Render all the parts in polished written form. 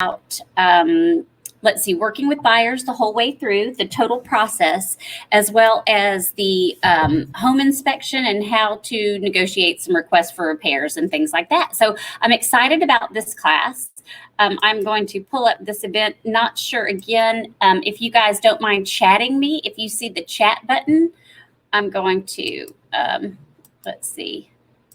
about, let's see, working with buyers the whole way through the total process, as well as the home inspection and how to negotiate some requests for repairs and things like that. So I'm excited about this class. I'm going to pull up this event. Not sure, again, if you guys don't mind chatting me, if you see the chat button, I'm going to, let's see,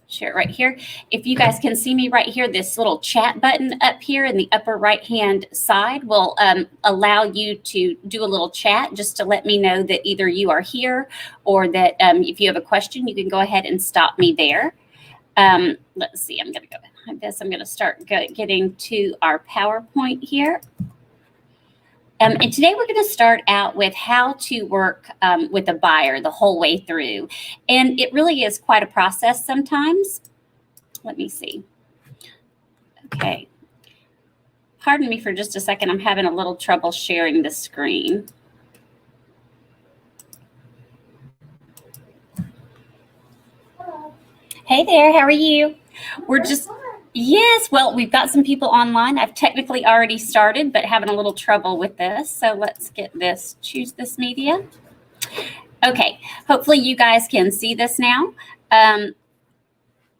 share it right here. If you guys can see me right here, this little chat button up here in the upper right hand side will allow you to do a little chat just to let me know that either you are here or that if you have a question, you can go ahead and stop me there. Let's see, I'm going to go, I guess I'm going to start getting to our PowerPoint here. And today we're going to start out with how to work with a buyer the whole way through. And it really is quite a process sometimes. Let me see. Okay. Pardon me for just a second. I'm having a little trouble sharing the screen. Hey there, how are you? We're just... Yes, well, we've got some people online. I've technically already started, but having a little trouble with this. So let's get this, choose this media. Okay, hopefully you guys can see this now. And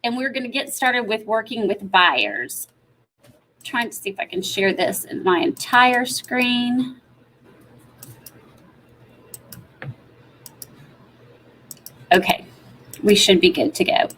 we're going to get started with working with buyers. Trying to see if I can share this in my entire screen. Okay, we should be good to go.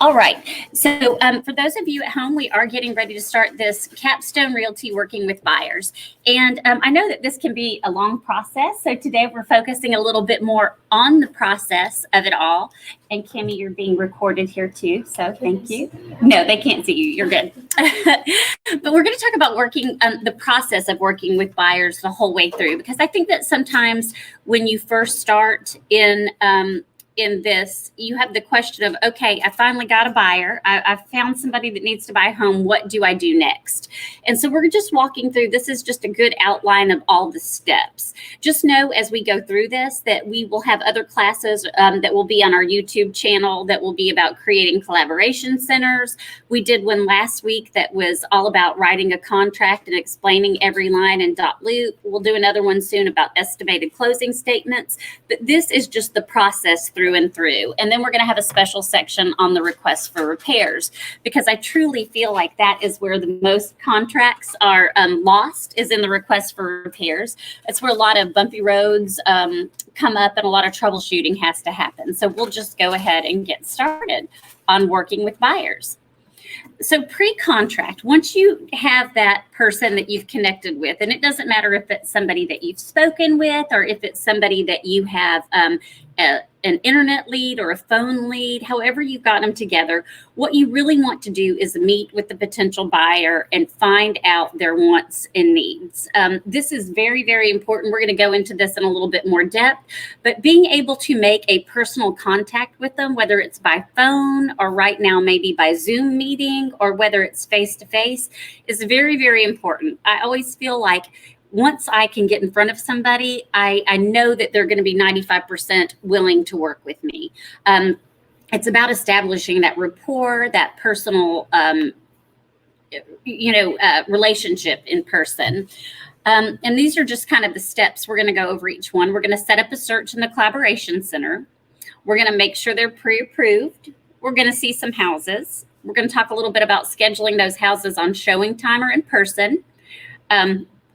All right. So for those of you at home, we are getting ready to start this Capstone Realty Working with Buyers. And I know that this can be a long process. So today we're focusing a little bit more on the process of it all. And Kimmy, you're being recorded here too. So thank you. No, they can't see you. You're good. But we're going to talk about working, the process of working with buyers the whole way through, because I think that sometimes when you first start in this, you have the question of, okay, I finally got a buyer. I found somebody that needs to buy a home. What do I do next? And so we're just walking through. This is just a good outline of all the steps. Just know as we go through this that we will have other classes that will be on our YouTube channel that will be about creating collaboration centers. We did one last week that was all about writing a contract and explaining every line in .loop. We'll do another one soon about estimated closing statements. But this is just the process through and through. And then we're going to have a special section on the request for repairs, because I truly feel like that is where the most contracts are lost, is in the request for repairs. It's where a lot of bumpy roads come up and a lot of troubleshooting has to happen. So we'll just go ahead and get started on working with buyers. So pre-contract, once you have that person that you've connected with, and it doesn't matter if it's somebody that you've spoken with or if it's somebody that you have an internet lead or a phone lead, however you've got them together, what you really want to do is meet with the potential buyer and find out their wants and needs. This is very, very important. We're going to go into this in a little bit more depth, but being able to make a personal contact with them, whether it's by phone or right now maybe by Zoom meeting or whether it's face-to-face, is very, very important. I always feel like once I can get in front of somebody, I know that they're going to be 95% willing to work with me. It's about establishing that rapport, that personal, relationship in person. And these are just kind of the steps. We're going to go over each one. We're going to set up a search in the Collaboration Center. We're going to make sure they're pre-approved. We're going to see some houses. We're going to talk a little bit about scheduling those houses on showing time or in person.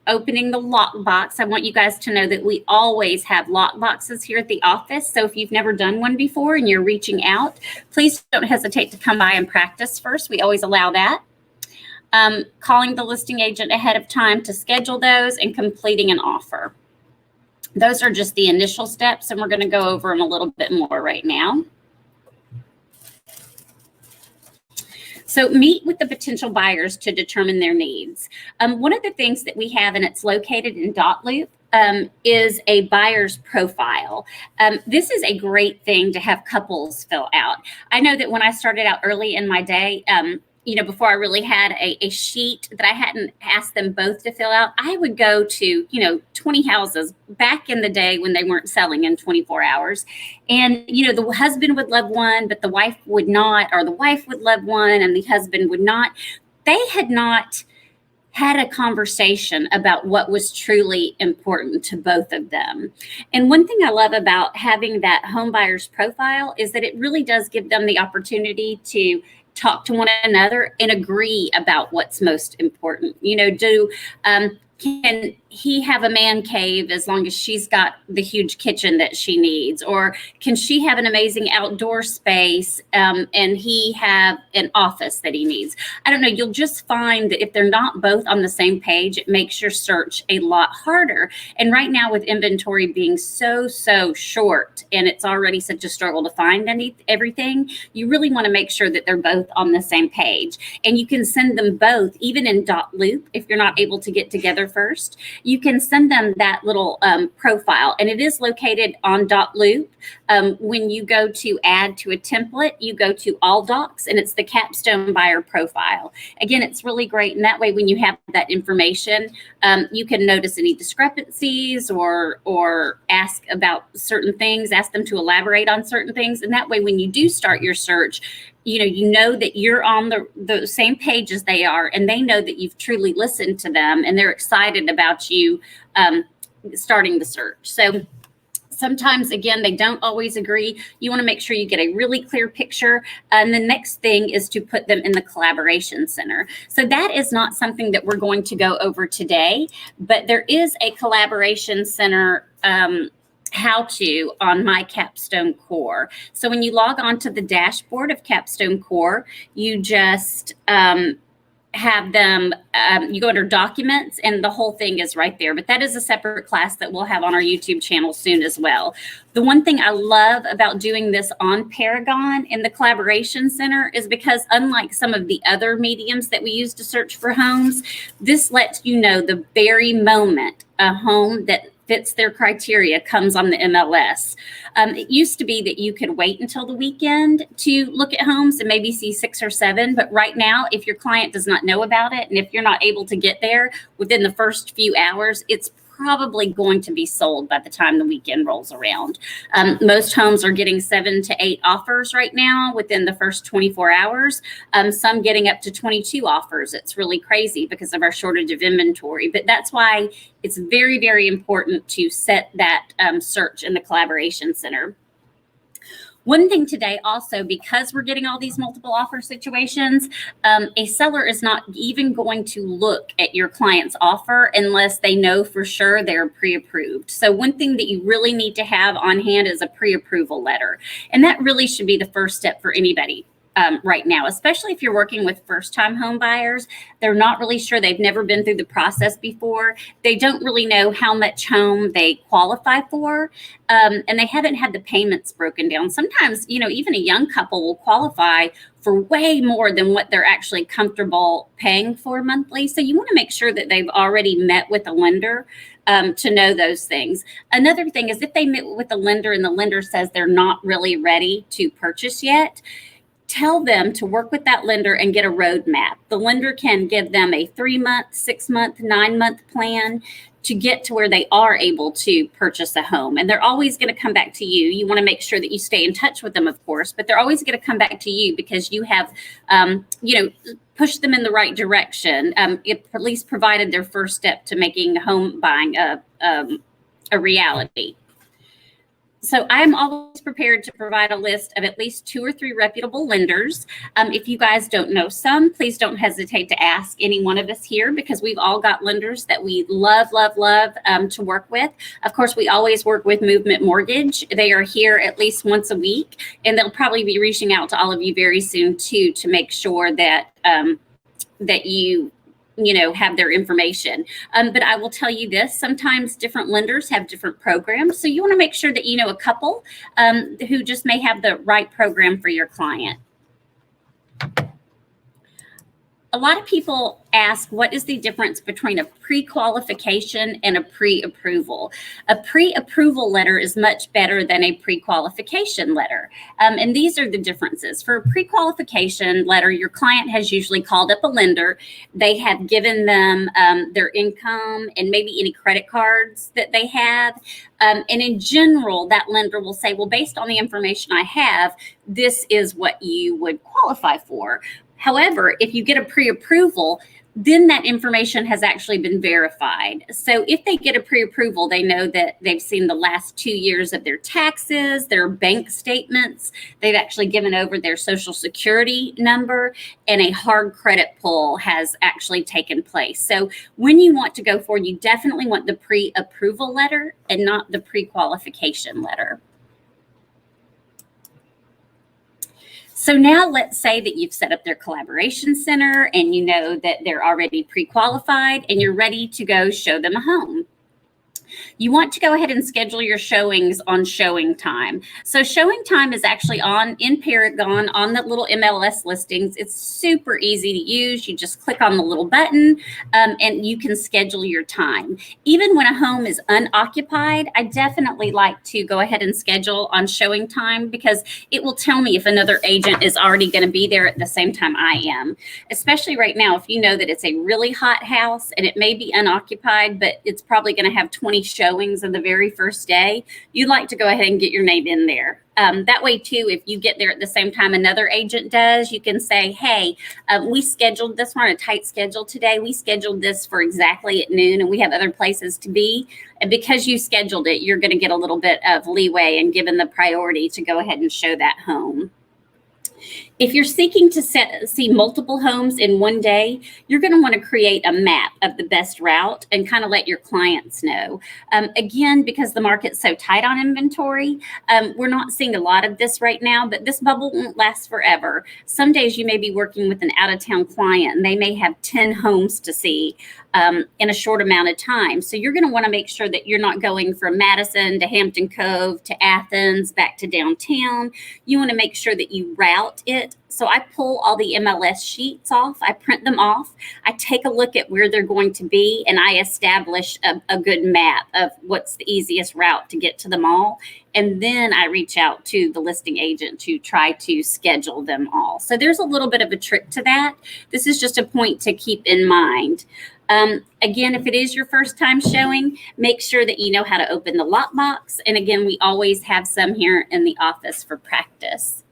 Opening the lockbox. I want you guys to know that we always have lockboxes here at the office. So if you've never done one before and you're reaching out, please don't hesitate to come by and practice first. We always allow that. Calling the listing agent ahead of time to schedule those and completing an offer. Those are just the initial steps, and we're going to go over them a little bit more right now. So meet with the potential buyers to determine their needs. One of the things that we have, and it's located in .loop, is a buyer's profile. This is a great thing to have couples fill out. I know that when I started out early in my day, before I really had a sheet that I hadn't asked them both to fill out, I would go to, 20 houses back in the day when they weren't selling in 24 hours. And, the husband would love one, but the wife would not, or the wife would love one and the husband would not. They had not had a conversation about what was truly important to both of them. And one thing I love about having that home buyer's profile is that it really does give them the opportunity to talk to one another and agree about what's most important. Can he have a man cave as long as she's got the huge kitchen that she needs? Or can she have an amazing outdoor space and he have an office that he needs? I don't know. You'll just find that if they're not both on the same page, it makes your search a lot harder. And right now with inventory being so short and it's already such a struggle to find everything, you really want to make sure that they're both on the same page. And you can send them both, even in .loop, if you're not able to get together first. You can send them that little profile, and it is located on .loop. When you go to add to a template, you go to all docs, and it's the capstone buyer profile. Again, it's really great, and that way when you have that information, you can notice any discrepancies or ask about certain things, ask them to elaborate on certain things, and that way when you do start your search, you know that you're on the same page as they are, and they know that you've truly listened to them, and they're excited about you starting the search. So sometimes, again, they don't always agree. You want to make sure you get a really clear picture. And the next thing is to put them in the collaboration center. So that is not something that we're going to go over today, but there is a collaboration center how-to on my Capstone Core. So when you log on to the dashboard of Capstone Core, you just have them, you go under documents and the whole thing is right there. But that is a separate class that we'll have on our YouTube channel soon as well. The one thing I love about doing this on Paragon in the Collaboration Center is because unlike some of the other mediums that we use to search for homes, this lets you know the very moment a home that fits their criteria comes on the MLS. It used to be that you could wait until the weekend to look at homes and maybe see 6 or 7. But right now, if your client does not know about it, and if you're not able to get there within the first few hours, it's probably going to be sold by the time the weekend rolls around. Most homes are getting 7 to 8 offers right now within the first 24 hours. Some getting up to 22 offers. It's really crazy because of our shortage of inventory. But that's why it's very, very important to set that search in the Collaboration Center. One thing today also, because we're getting all these multiple offer situations, a seller is not even going to look at your client's offer unless they know for sure they're pre-approved. So one thing that you really need to have on hand is a pre-approval letter. And that really should be the first step for anybody. Right now, especially if you're working with first-time home buyers. They're not really sure. They've never been through the process before. They don't really know how much home they qualify for, and they haven't had the payments broken down. Sometimes, even a young couple will qualify for way more than what they're actually comfortable paying for monthly. So you want to make sure that they've already met with a lender to know those things. Another thing is if they met with a lender and the lender says they're not really ready to purchase yet, tell them to work with that lender and get a roadmap. The lender can give them a 3-month, 6-month, 9-month plan to get to where they are able to purchase a home. And they're always going to come back to you. You want to make sure that you stay in touch with them, of course, but they're always going to come back to you because you have, pushed them in the right direction. It at least provided their first step to making home buying a reality. So I'm always prepared to provide a list of at least 2 or 3 reputable lenders. If you guys don't know some, please don't hesitate to ask any one of us here because we've all got lenders that we love to work with. Of course, we always work with Movement Mortgage. They are here at least once a week, and they'll probably be reaching out to all of you very soon too to make sure that that you have their information. But I will tell you this, sometimes different lenders have different programs. So you want to make sure that you know a couple who just may have the right program for your client. A lot of people ask, what is the difference between a pre-qualification and a pre-approval? A pre-approval letter is much better than a pre-qualification letter. And these are the differences. For a pre-qualification letter, your client has usually called up a lender. They have given them their income and maybe any credit cards that they have. And in general, that lender will say, well, based on the information I have, this is what you would qualify for. However, if you get a pre-approval, then that information has actually been verified. So if they get a pre-approval, they know that they've seen the last 2 years of their taxes, their bank statements, they've actually given over their social security number, and a hard credit pull has actually taken place. So when you want to go forward, you definitely want the pre-approval letter and not the pre-qualification letter. So now let's say that you've set up their collaboration center and you know that they're already pre-qualified and you're ready to go show them a home. You want to go ahead and schedule your showings on Showing Time. So Showing Time is actually in Paragon on the little MLS listings. It's super easy to use. You just click on the little button and you can schedule your time. Even when a home is unoccupied, I definitely like to go ahead and schedule on Showing Time because it will tell me if another agent is already going to be there at the same time I am. Especially right now, if you know that it's a really hot house and it may be unoccupied, but it's probably going to have 20 showings on the very first day, you'd like to go ahead and get your name in there. That way too, if you get there at the same time another agent does, you can say, hey, we scheduled this, we're on a tight schedule today. We scheduled this for exactly at noon and we have other places to be. And because you scheduled it, you're going to get a little bit of leeway and given the priority to go ahead and show that home. If you're seeking to see multiple homes in one day, you're going to want to create a map of the best route and kind of let your clients know. Again, because the market's so tight on inventory, we're not seeing a lot of this right now, but this bubble won't last forever. Some days you may be working with an out-of-town client and they may have 10 homes to see in a short amount of time. So you're going to want to make sure that you're not going from Madison to Hampton Cove to Athens back to downtown. You want to make sure that you route it. So I pull all the MLS sheets off, I print them off, I take a look at where they're going to be, and I establish a good map of what's the easiest route to get to them all. And then I reach out to the listing agent to try to schedule them all. So there's a little bit of a trick to that. This is just a point to keep in mind. Again, if it is your first time showing, make sure that you know how to open the lockbox. And again, we always have some here in the office for practice.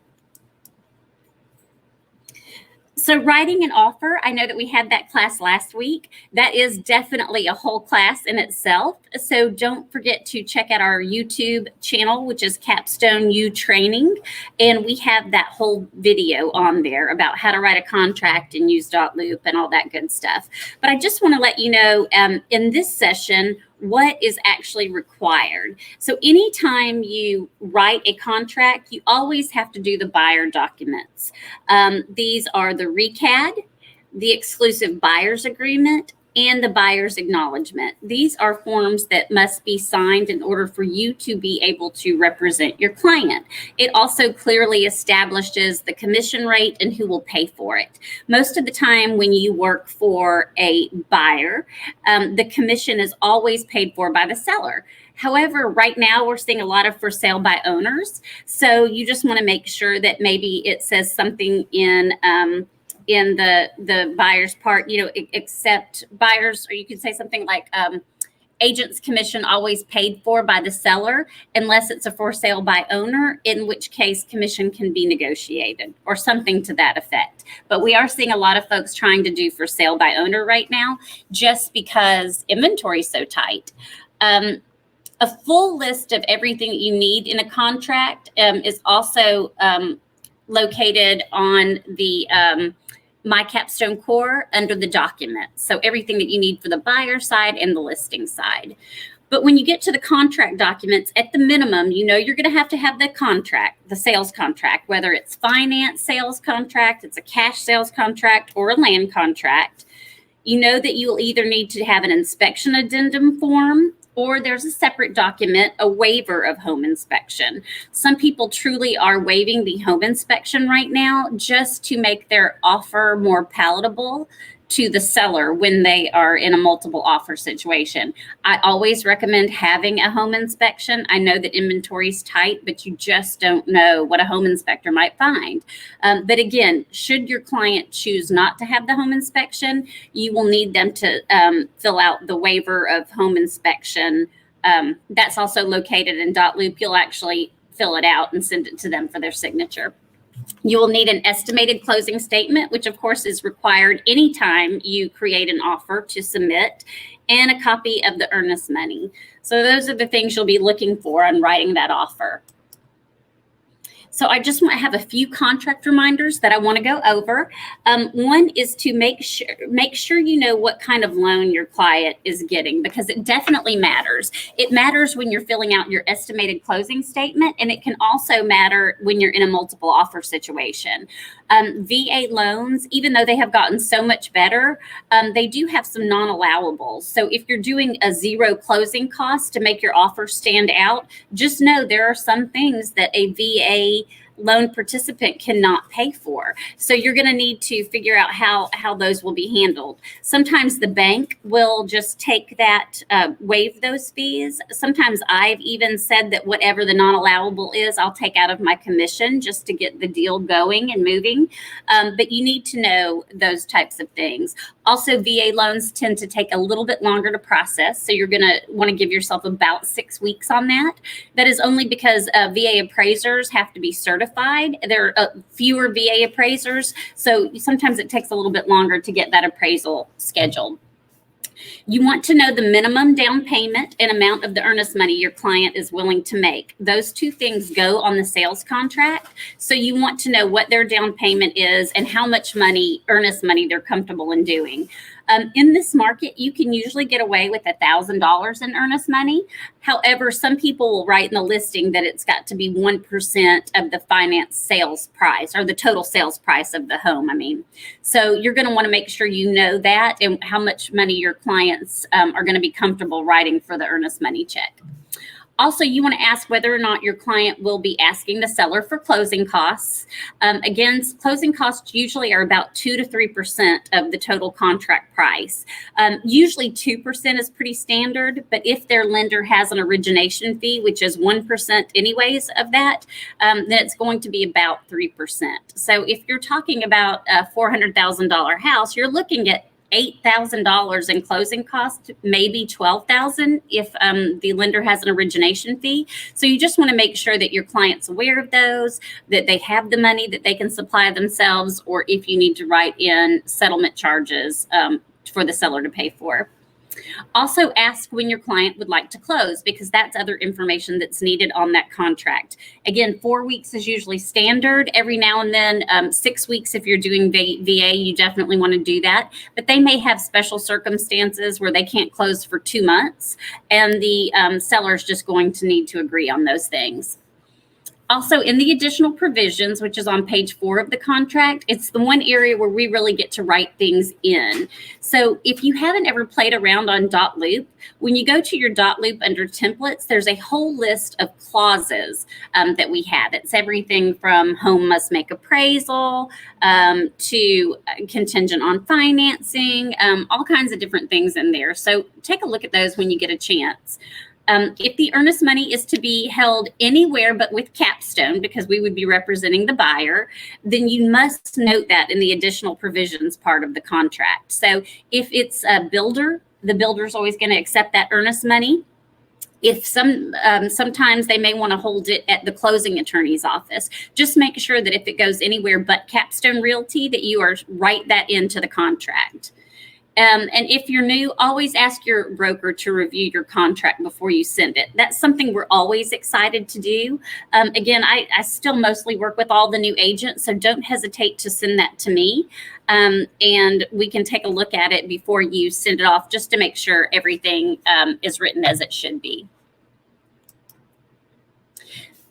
So writing an offer, I know that we had that class last week. That is definitely a whole class in itself. So don't forget to check out our YouTube channel, which is Capstone U Training. And we have that whole video on there about how to write a contract and use .loop and all that good stuff. But I just want to let you know in this session, what is actually required. So anytime you write a contract, you always have to do the buyer documents. These are the RECAD, the exclusive buyer's agreement, and the buyer's acknowledgement. These are forms that must be signed in order for you to be able to represent your client. It also clearly establishes the commission rate and who will pay for it. Most of the time when you work for a buyer, the commission is always paid for by the seller. However, right now we're seeing a lot of for sale by owners. So you just want to make sure that maybe it says something in the buyer's part, you know, except buyers, or you could say something like agent's commission always paid for by the seller unless it's a for sale by owner, in which case commission can be negotiated or something to that effect. But we are seeing a lot of folks trying to do for sale by owner right now just because inventory is so tight. A full list of everything that you need in a contract is also located on the My Capstone Core under the documents. So everything that you need for the buyer side and the listing side. But when you get to the contract documents, at the minimum, you know you're going to have the contract, the sales contract, whether it's finance sales contract, it's a cash sales contract, or a land contract. You know that you'll either need to have an inspection addendum form, or there's a separate document, a waiver of home inspection. Some people truly are waiving the home inspection right now just to make their offer more palatable to the seller when they are in a multiple offer situation. I always recommend having a home inspection. I know that inventory is tight, but you just don't know what a home inspector might find. But again, should your client choose not to have the home inspection, you will need them to fill out the waiver of home inspection. That's also located in .loop. You'll actually fill it out and send it to them for their signature. You will need an estimated closing statement, which of course is required anytime you create an offer to submit, and a copy of the earnest money. So those are the things you'll be looking for on writing that offer. So I just want to have a few contract reminders that I want to go over. One is to make sure you know what kind of loan your client is getting, because it definitely matters. It matters when you're filling out your estimated closing statement, and it can also matter when you're in a multiple offer situation. VA loans, even though they have gotten so much better, they do have some non-allowables. So if you're doing a zero closing cost to make your offer stand out, just know there are some things that a VA loan participant cannot pay for. So you're going to need to figure out how those will be handled. Sometimes the bank will just take that, waive those fees. Sometimes I've even said that whatever the non-allowable is, I'll take out of my commission just to get the deal going and moving. But you need to know those types of things. Also, VA loans tend to take a little bit longer to process. So you're going to want to give yourself about 6 weeks on that. That is only because VA appraisers have to be certified. There are fewer VA appraisers. So sometimes it takes a little bit longer to get that appraisal scheduled. You want to know the minimum down payment and amount of the earnest money your client is willing to make. Those two things go on the sales contract. So you want to know what their down payment is and how much money, earnest money, they're comfortable in doing. In this market, you can usually get away with $1,000 in earnest money. However, some people will write in the listing that it's got to be 1% of the finance sales price, or the total sales price of the home, So you're going to want to make sure you know that and how much money your clients are going to be comfortable writing for the earnest money check. Also, you want to ask whether or not your client will be asking the seller for closing costs. Again, closing costs usually are about 2 to 3% of the total contract price. Usually 2% is pretty standard, but if their lender has an origination fee, which is 1% anyways of that, then it's going to be about 3%. So if you're talking about a $400,000 house, you're looking at $8,000 in closing costs, maybe $12,000 if the lender has an origination fee. So you just want to make sure that your client's aware of those, that they have the money that they can supply themselves, or if you need to write in settlement charges for the seller to pay for. Also ask when your client would like to close, because that's other information that's needed on that contract. Again, 4 weeks is usually standard. Every now and then, 6 weeks if you're doing VA, you definitely want to do that. But they may have special circumstances where they can't close for 2 months, and the seller is just going to need to agree on those things. Also, in the additional provisions, which is on page 4 of the contract, it's the one area where we really get to write things in. So if you haven't ever played around on dot loop, when you go to your dot loop under templates, there's a whole list of clauses that we have. It's everything from home must make appraisal to contingent on financing, all kinds of different things in there. So take a look at those when you get a chance. If the earnest money is to be held anywhere but with Capstone, because we would be representing the buyer, then you must note that in the additional provisions part of the contract. So if it's a builder, the builder is always going to accept that earnest money. If sometimes they may want to hold it at the closing attorney's office, just make sure that if it goes anywhere but Capstone Realty, that you are write that into the contract. And if you're new, always ask your broker to review your contract before you send it. That's something we're always excited to do. Again, I still mostly work with all the new agents, so don't hesitate to send that to me. And we can take a look at it before you send it off, just to make sure everything is written as it should be.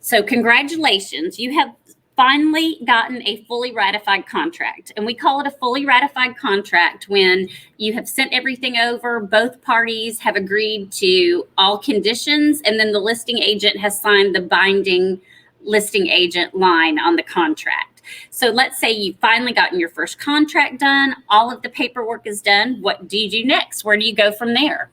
So congratulations, you have finally gotten a fully ratified contract. And we call it a fully ratified contract when you have sent everything over, both parties have agreed to all conditions, and then the listing agent has signed the binding listing agent line on the contract. So let's say you've finally gotten your first contract done, all of the paperwork is done. What do you do next? Where do you go from there?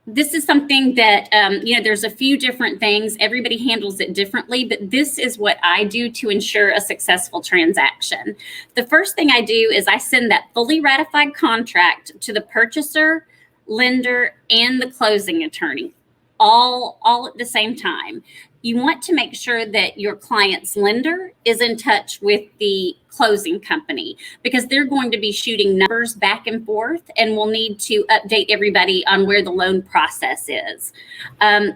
This is something that, there's a few different things. Everybody handles it differently, but this is what I do to ensure a successful transaction. The first thing I do is I send that fully ratified contract to the purchaser, lender, and the closing attorney, all at the same time. you want to make sure that your client's lender is in touch with the closing company, because they're going to be shooting numbers back and forth and will need to update everybody on where the loan process is.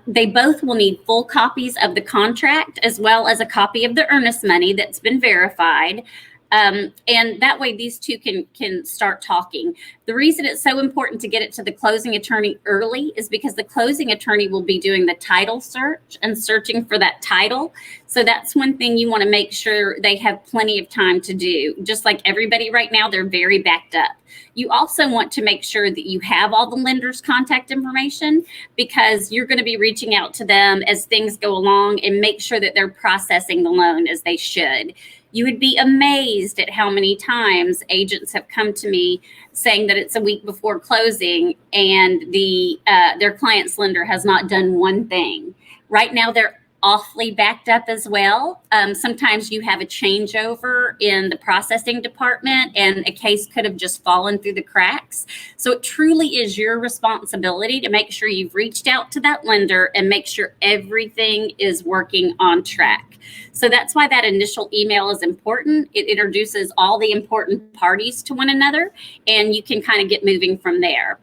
They both will need full copies of the contract as well as a copy of the earnest money that's been verified. And that way these two can start talking. The reason it's so important to get it to the closing attorney early is because the closing attorney will be doing the title search and searching for that title. So that's one thing you want to make sure they have plenty of time to do. Just like everybody right now, they're very backed up. You also want to make sure that you have all the lender's contact information, because you're going to be reaching out to them as things go along, and make sure that they're processing the loan as they should. You would be amazed at how many times agents have come to me saying that it's a week before closing and their client's lender has not done one thing. Right now, they're awfully backed up as well. Sometimes you have a changeover in the processing department and a case could have just fallen through the cracks. So it truly is your responsibility to make sure you've reached out to that lender and make sure everything is working on track. So that's why that initial email is important. It introduces all the important parties to one another, and you can kind of get moving from there.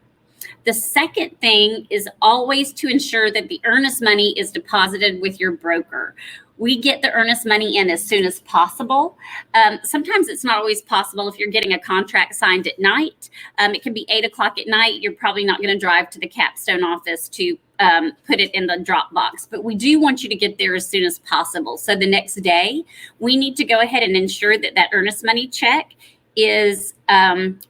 The second thing is always to ensure that the earnest money is deposited with your broker. We get the earnest money in as soon as possible. Sometimes it's not always possible if you're getting a contract signed at night. It can be 8 o'clock at night. You're probably not going to drive to the Capstone office to put it in the drop box, but we do want you to get there as soon as possible. So the next day, we need to go ahead and ensure that that earnest money check is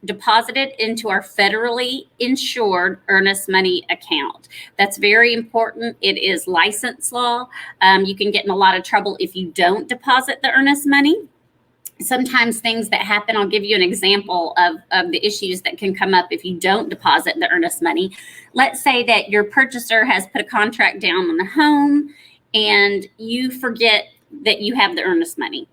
deposited into our federally insured earnest money account. That's very important. It is license law. You can get in a lot of trouble if you don't deposit the earnest money. Sometimes things that happen, I'll give you an example of the issues that can come up if you don't deposit the earnest money. Let's say that your purchaser has put a contract down on the home and you forget that you have the earnest money.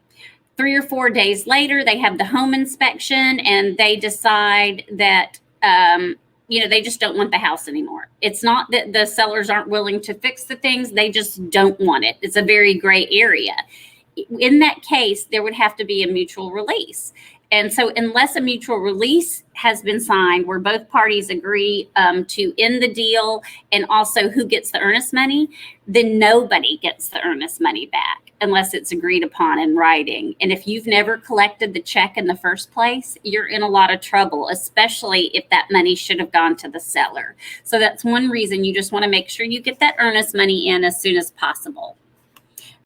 3 or 4 days later, they have the home inspection and they decide that, they just don't want the house anymore. It's not that the sellers aren't willing to fix the things, they just don't want it. It's a very gray area. In that case, there would have to be a mutual release. And so unless a mutual release has been signed where both parties agree to end the deal and also who gets the earnest money, then nobody gets the earnest money back unless it's agreed upon in writing. And if you've never collected the check in the first place, you're in a lot of trouble, especially if that money should have gone to the seller. So that's one reason you just want to make sure you get that earnest money in as soon as possible.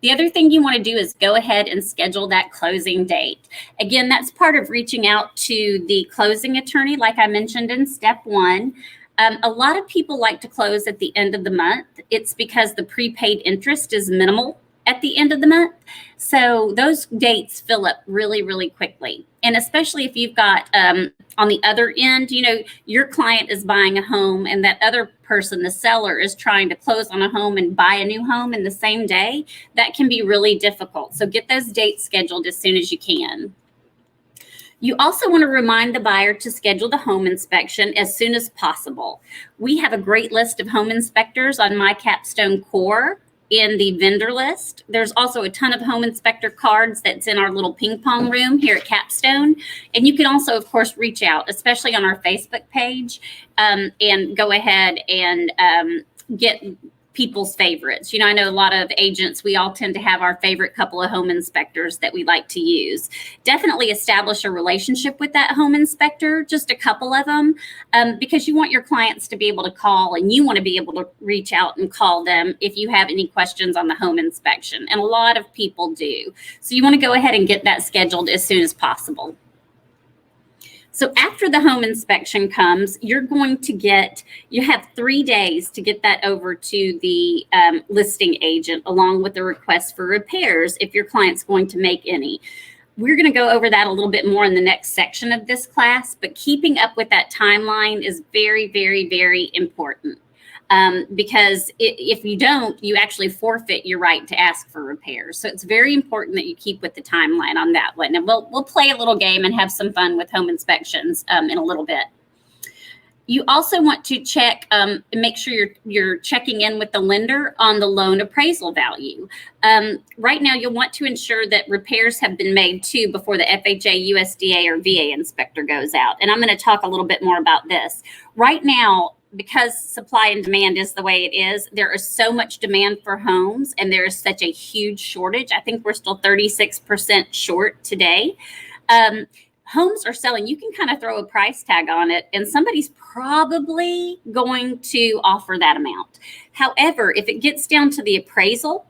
The other thing you want to do is go ahead and schedule that closing date. Again, that's part of reaching out to the closing attorney, like I mentioned in step 1. A lot of people like to close at the end of the month. It's because the prepaid interest is minimal at the end of the month. So those dates fill up really, really quickly. And especially if you've got on the other end, your client is buying a home and that other person, the seller, is trying to close on a home and buy a new home in the same day, that can be really difficult. So get those dates scheduled as soon as you can. You also want to remind the buyer to schedule the home inspection as soon as possible. We have a great list of home inspectors on My Capstone Core in the vendor list. There's also a ton of home inspector cards that's in our little ping pong room here at Capstone. And you can also, of course, reach out, especially on our Facebook page, and go ahead and get people's favorites. I know a lot of agents, we all tend to have our favorite couple of home inspectors that we like to use. Definitely establish a relationship with that home inspector, just a couple of them, because you want your clients to be able to call and you want to be able to reach out and call them if you have any questions on the home inspection. And a lot of people do. So you want to go ahead and get that scheduled as soon as possible. So after the home inspection comes, you have 3 days to get that over to the listing agent, along with the request for repairs if your client's going to make any. We're going to go over that a little bit more in the next section of this class, but keeping up with that timeline is very, very, very important. Because if you don't, you actually forfeit your right to ask for repairs. So it's very important that you keep with the timeline on that one. And we'll play a little game and have some fun with home inspections in a little bit. You also want to check and make sure you're checking in with the lender on the loan appraisal value. Right now, you'll want to ensure that repairs have been made too before the FHA, USDA, or VA inspector goes out. And I'm going to talk a little bit more about this. Right now, because supply and demand is the way it is, there is so much demand for homes and there is such a huge shortage. I think we're still 36% short today. Homes are selling. You can kind of throw a price tag on it and somebody's probably going to offer that amount. However, if it gets down to the appraisal,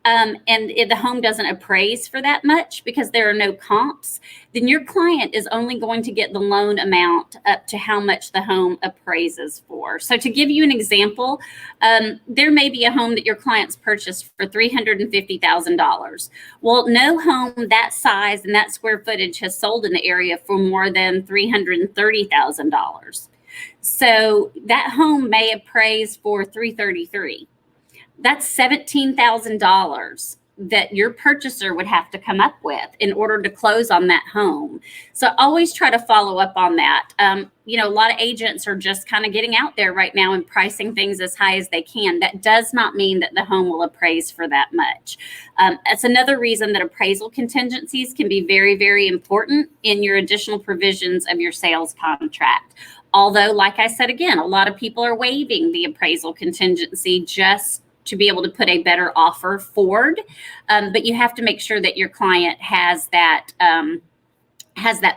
and if the home doesn't appraise for that much because there are no comps, then your client is only going to get the loan amount up to how much the home appraises for. So to give you an example, there may be a home that your client's purchased for $350,000. Well, no home that size and that square footage has sold in the area for more than $330,000. So that home may appraise for $333,000. That's $17,000 that your purchaser would have to come up with in order to close on that home. So always try to follow up on that. A lot of agents are just kind of getting out there right now and pricing things as high as they can. That does not mean that the home will appraise for that much. That's another reason that appraisal contingencies can be very, very important in your additional provisions of your sales contract. Although, like I said, again, a lot of people are waiving the appraisal contingency just to be able to put a better offer forward. But you have to make sure that your client has that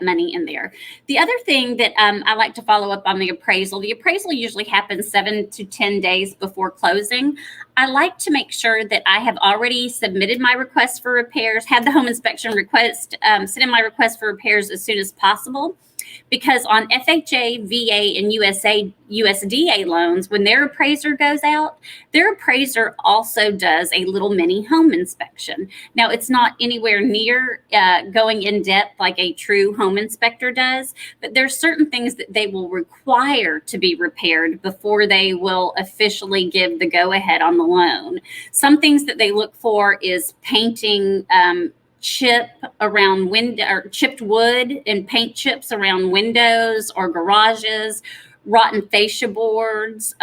money in there. The other thing that I like to follow up on the appraisal usually happens 7 to 10 days before closing. I like to make sure that I have already submitted my request for repairs, had the home inspection request, sent in my request for repairs as soon as possible. Because on FHA, VA, and USDA loans, when their appraiser goes out, their appraiser also does a little mini home inspection. Now, it's not anywhere near going in depth like a true home inspector does, but there's certain things that they will require to be repaired before they will officially give the go-ahead on the loan. Some things that they look for is painting chip around window or chipped wood and paint chips around windows or garages, rotten fascia boards,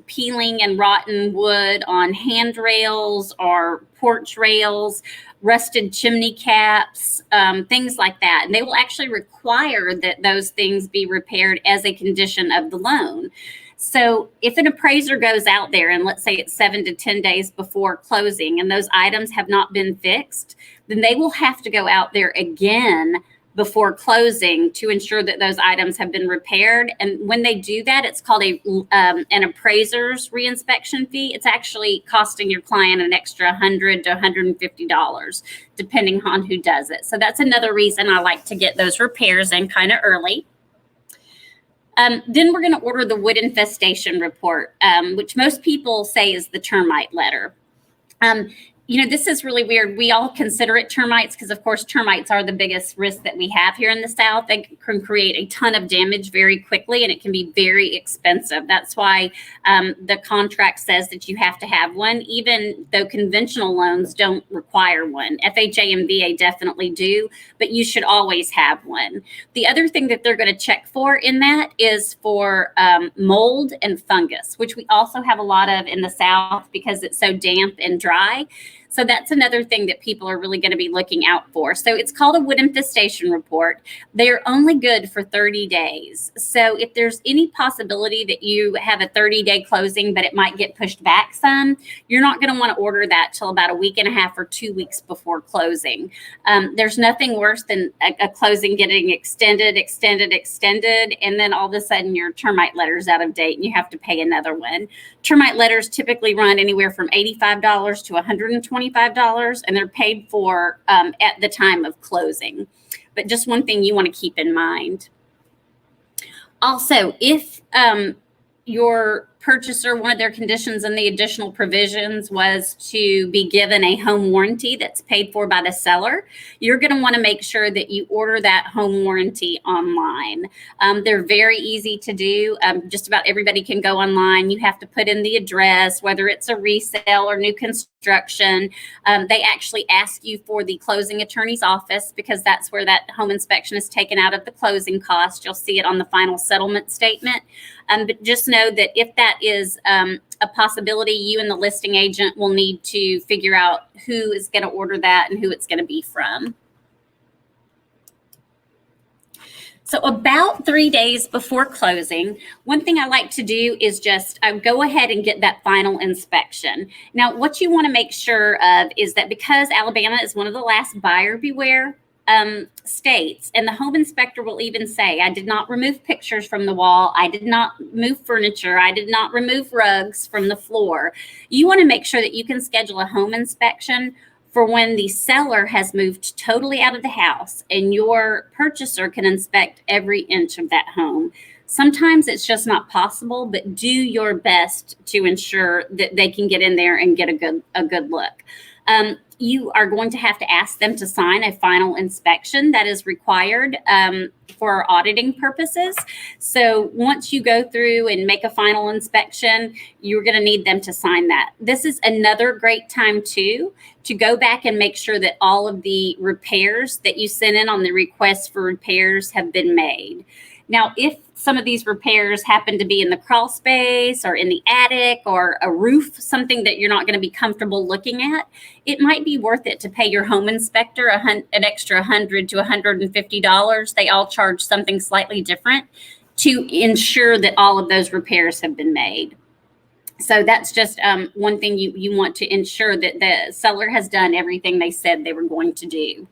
peeling and rotten wood on handrails or porch rails, rusted chimney caps, things like that. And they will actually require that those things be repaired as a condition of the loan. So if an appraiser goes out there and let's say it's 7 to 10 days before closing and those items have not been fixed, then they will have to go out there again before closing to ensure that those items have been repaired. And when they do that, it's called an appraiser's reinspection fee. It's actually costing your client an extra $100 to $150, depending on who does it. So that's another reason I like to get those repairs in kind of early. Then we're going to order the wood infestation report, which most people say is the termite letter. This is really weird. We all consider it termites because, of course, termites are the biggest risk that we have here in the South. They can create a ton of damage very quickly, and it can be very expensive. That's why the contract says that you have to have one, even though conventional loans don't require one. FHA and VA definitely do, but you should always have one. The other thing that they're going to check for in that is for mold and fungus, which we also have a lot of in the South because it's so damp and dry. So that's another thing that people are really going to be looking out for. So it's called a wood infestation report. They're only good for 30 days. So if there's any possibility that you have a 30-day closing, but it might get pushed back some, you're not going to want to order that till about a week and a half or 2 weeks before closing. There's nothing worse than a closing getting extended, and then all of a sudden your termite letter's out of date and you have to pay another one. Termite letters typically run anywhere from $85 to $125, and they're paid for at the time of closing. But just one thing you want to keep in mind. Also, if your purchaser, one of their conditions and the additional provisions was to be given a home warranty that's paid for by the seller. You're going to want to make sure that you order that home warranty online. They're very easy to do. Just about everybody can go online. You have to put in the address, whether it's a resale or new construction. They actually ask you for the closing attorney's office because that's where that home inspection is taken out of the closing cost. You'll see it on the final settlement statement. But just know that if that is a possibility, you and the listing agent will need to figure out who is going to order that and who it's going to be from. So about 3 days before closing, one thing I like to do is just go ahead and get that final inspection. Now, what you want to make sure of is that because Alabama is one of the last buyer beware states, and the home inspector will even say, I did not remove pictures from the wall, I did not move furniture, I did not remove rugs from the floor. You want to make sure that you can schedule a home inspection for when the seller has moved totally out of the house and your purchaser can inspect every inch of that home. Sometimes it's just not possible, but do your best to ensure that they can get in there and get a good look. You are going to have to ask them to sign a final inspection that is required for auditing purposes. So once you go through and make a final inspection, you're going to need them to sign that. This is another great time too to go back and make sure that all of the repairs that you sent in on the request for repairs have been made. Now, if some of these repairs happen to be in the crawl space or in the attic or a roof, something that you're not going to be comfortable looking at, it might be worth it to pay your home inspector an extra $100 to $150. They all charge something slightly different to ensure that all of those repairs have been made. So that's just one thing you want to ensure that the seller has done everything they said they were going to do.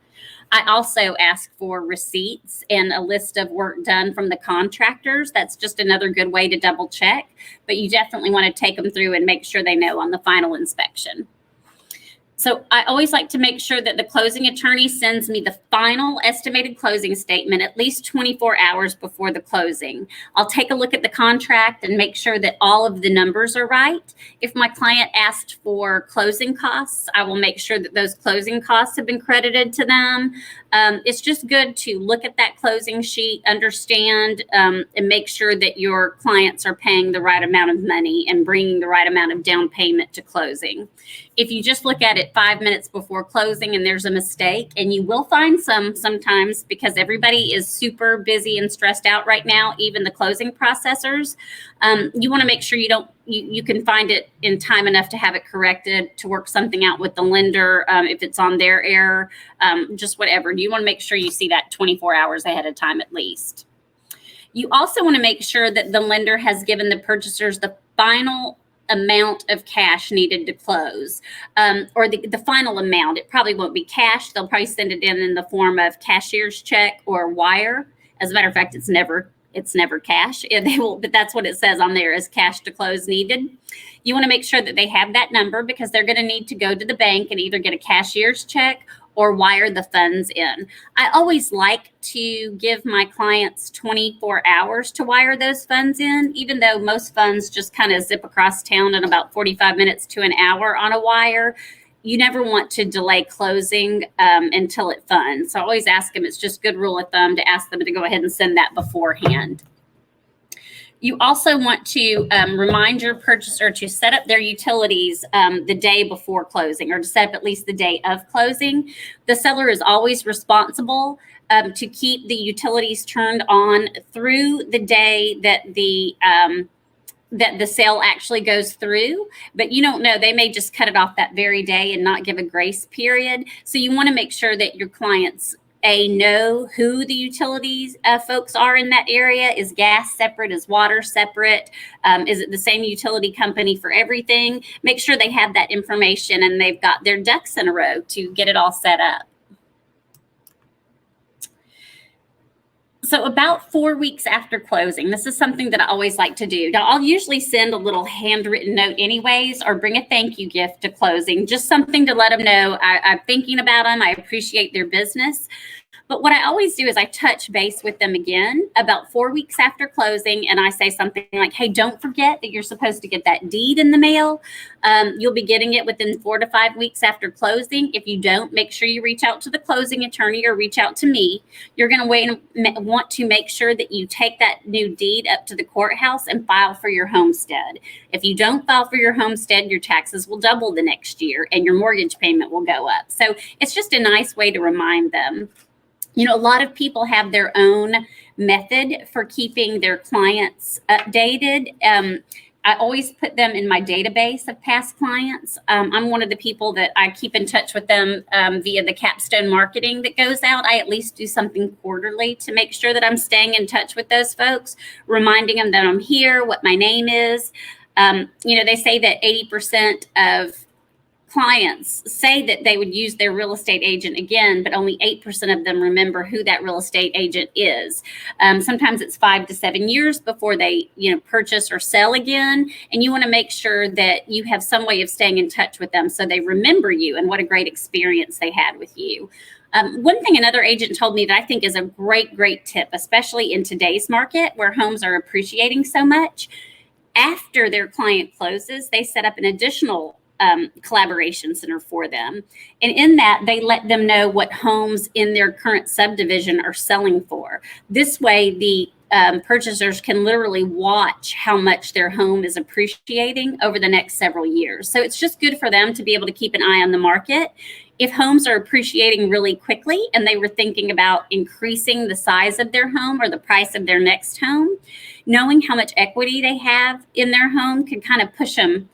I also ask for receipts and a list of work done from the contractors. That's just another good way to double check, but you definitely want to take them through and make sure they know on the final inspection. So I always like to make sure that the closing attorney sends me the final estimated closing statement at least 24 hours before the closing. I'll take a look at the contract and make sure that all of the numbers are right. If my client asked for closing costs, I will make sure that those closing costs have been credited to them. It's just good to look at that closing sheet, understand, and make sure that your clients are paying the right amount of money and bringing the right amount of down payment to closing. If you just look at it 5 minutes before closing and there's a mistake, and you will find sometimes because everybody is super busy and stressed out right now, even the closing processors, you want to make sure you can find it in time enough to have it corrected, to work something out with the lender if it's on their error, just whatever. You want to make sure you see that 24 hours ahead of time at least. You also want to make sure that the lender has given the purchasers the final amount of cash needed to close, or the final amount. It probably won't be cash. They'll probably send it in the form of cashier's check or wire. As a matter of fact, it's never cash. But that's what it says on there, is cash to close needed. You want to make sure that they have that number because they're going to need to go to the bank and either get a cashier's check or wire the funds in. I always like to give my clients 24 hours to wire those funds in, even though most funds just kind of zip across town in about 45 minutes to an hour on a wire. You never want to delay closing until it funds. So I always ask them, it's just good rule of thumb to ask them to go ahead and send that beforehand. You also want to remind your purchaser to set up their utilities the day before closing, or to set up at least the day of closing. The seller is always responsible to keep the utilities turned on through the day that the sale actually goes through, but you don't know, they may just cut it off that very day and not give a grace period. So you want to make sure that your clients know who the utilities folks are in that area. Is gas separate? Is water separate? Is it the same utility company for everything? Make sure they have that information and they've got their ducks in a row to get it all set up. So about 4 weeks after closing, this is something that I always like to do. Now, I'll usually send a little handwritten note anyways, or bring a thank you gift to closing, just something to let them know I'm thinking about them. I appreciate their business. But what I always do is I touch base with them again about 4 weeks after closing, and I say something like, hey, don't forget that you're supposed to get that deed in the mail. You'll be getting it within 4 to 5 weeks after closing. If you don't, make sure you reach out to the closing attorney or reach out to me. You're going to want to make sure that you take that new deed up to the courthouse and file for your homestead. If you don't file for your homestead, your taxes will double the next year and your mortgage payment will go up. So it's just a nice way to remind them. You know, a lot of people have their own method for keeping their clients updated. I always put them in my database of past clients. I'm one of the people that I keep in touch with them via the capstone marketing that goes out. I at least do something quarterly to make sure that I'm staying in touch with those folks, reminding them that I'm here, what my name is. You know, they say that 80% of clients say that they would use their real estate agent again, but only 8% of them remember who that real estate agent is. Sometimes it's 5 to 7 years before they, you know, purchase or sell again. And you want to make sure that you have some way of staying in touch with them so they remember you and what a great experience they had with you. One thing another agent told me that I think is a great tip, especially in today's market where homes are appreciating so much. After their client closes, they set up an additional collaboration center for them. And in that, they let them know what homes in their current subdivision are selling for. This way, the purchasers can literally watch how much their home is appreciating over the next several years. So it's just good for them to be able to keep an eye on the market. If homes are appreciating really quickly and they were thinking about increasing the size of their home or the price of their next home, knowing how much equity they have in their home can kind of push them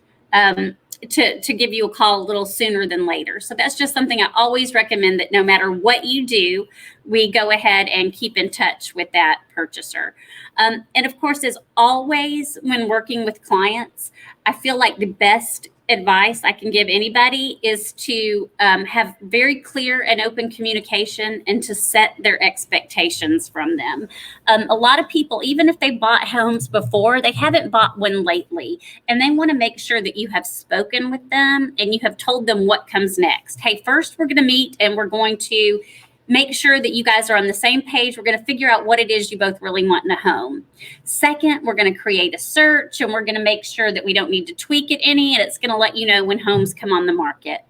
to give you a call a little sooner than later. So that's just something I always recommend, that no matter what you do, we go ahead and keep in touch with that purchaser. And of course, as always, when working with clients, I feel like the best advice I can give anybody is to have very clear and open communication and to set their expectations from them. A lot of people, even if they bought homes before, they haven't bought one lately, and they want to make sure that you have spoken with them and you have told them what comes next. Hey, first we're going to meet and we're going to make sure that you guys are on the same page. We're going to figure out what it is you both really want in a home. Second, we're going to create a search and we're going to make sure that we don't need to tweak it any, and it's going to let you know when homes come on the market.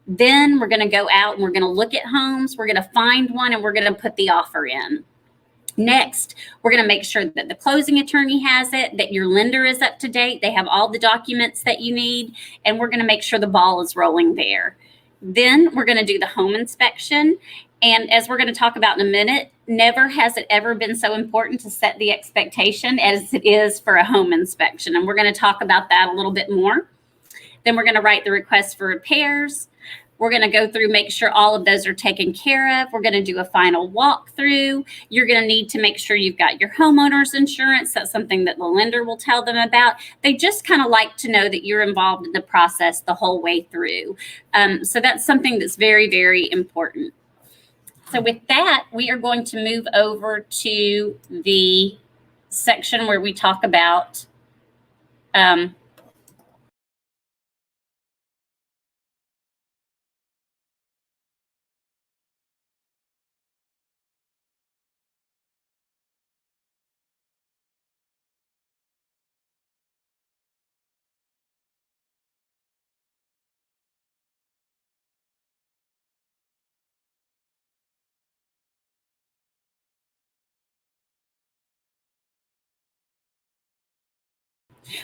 Then we're going to go out and we're going to look at homes. We're going to find one and we're going to put the offer in. Next, we're going to make sure that the closing attorney has it, that your lender is up to date, they have all the documents that you need, and we're going to make sure the ball is rolling there. Then we're going to do the home inspection. And as we're going to talk about in a minute, never has it ever been so important to set the expectation as it is for a home inspection. And we're going to talk about that a little bit more. Then we're going to write the request for repairs. We're going to go through, make sure all of those are taken care of. We're going to do a final walkthrough. You're going to need to make sure you've got your homeowner's insurance. That's something that the lender will tell them about. They just kind of like to know that you're involved in the process the whole way through. So that's something that's very important. So with that, we are going to move over to the section where we talk about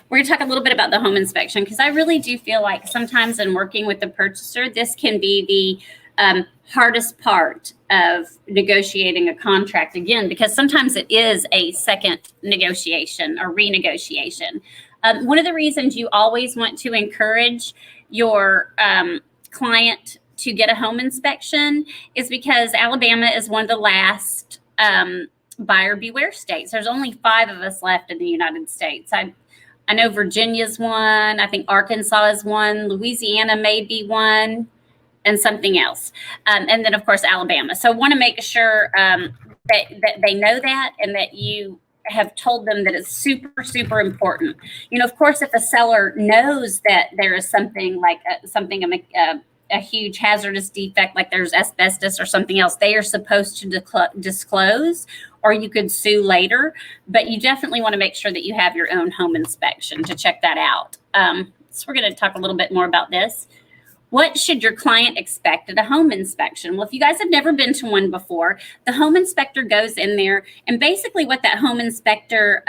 we're going to talk a little bit about the home inspection, because I really do feel like sometimes in working with the purchaser, this can be the hardest part of negotiating a contract, again, because sometimes it is a second negotiation or renegotiation. One of the reasons you always want to encourage your client to get a home inspection is because Alabama is one of the last buyer beware states. There's only 5 of us left in the United States. I know Virginia's one. I think Arkansas is one. Louisiana may be one, and something else. And then, of course, Alabama. So I want to make sure that they know that, and that you have told them that it's super important. You know, of course, if a seller knows that there is something like a huge hazardous defect, like there's asbestos or something else, they are supposed to disclose, or you could sue later. But you definitely want to make sure that you have your own home inspection to check that out. So we're going to talk a little bit more about this. What should your client expect at a home inspection? Well, if you guys have never been to one before, the home inspector goes in there, and basically what that home inspector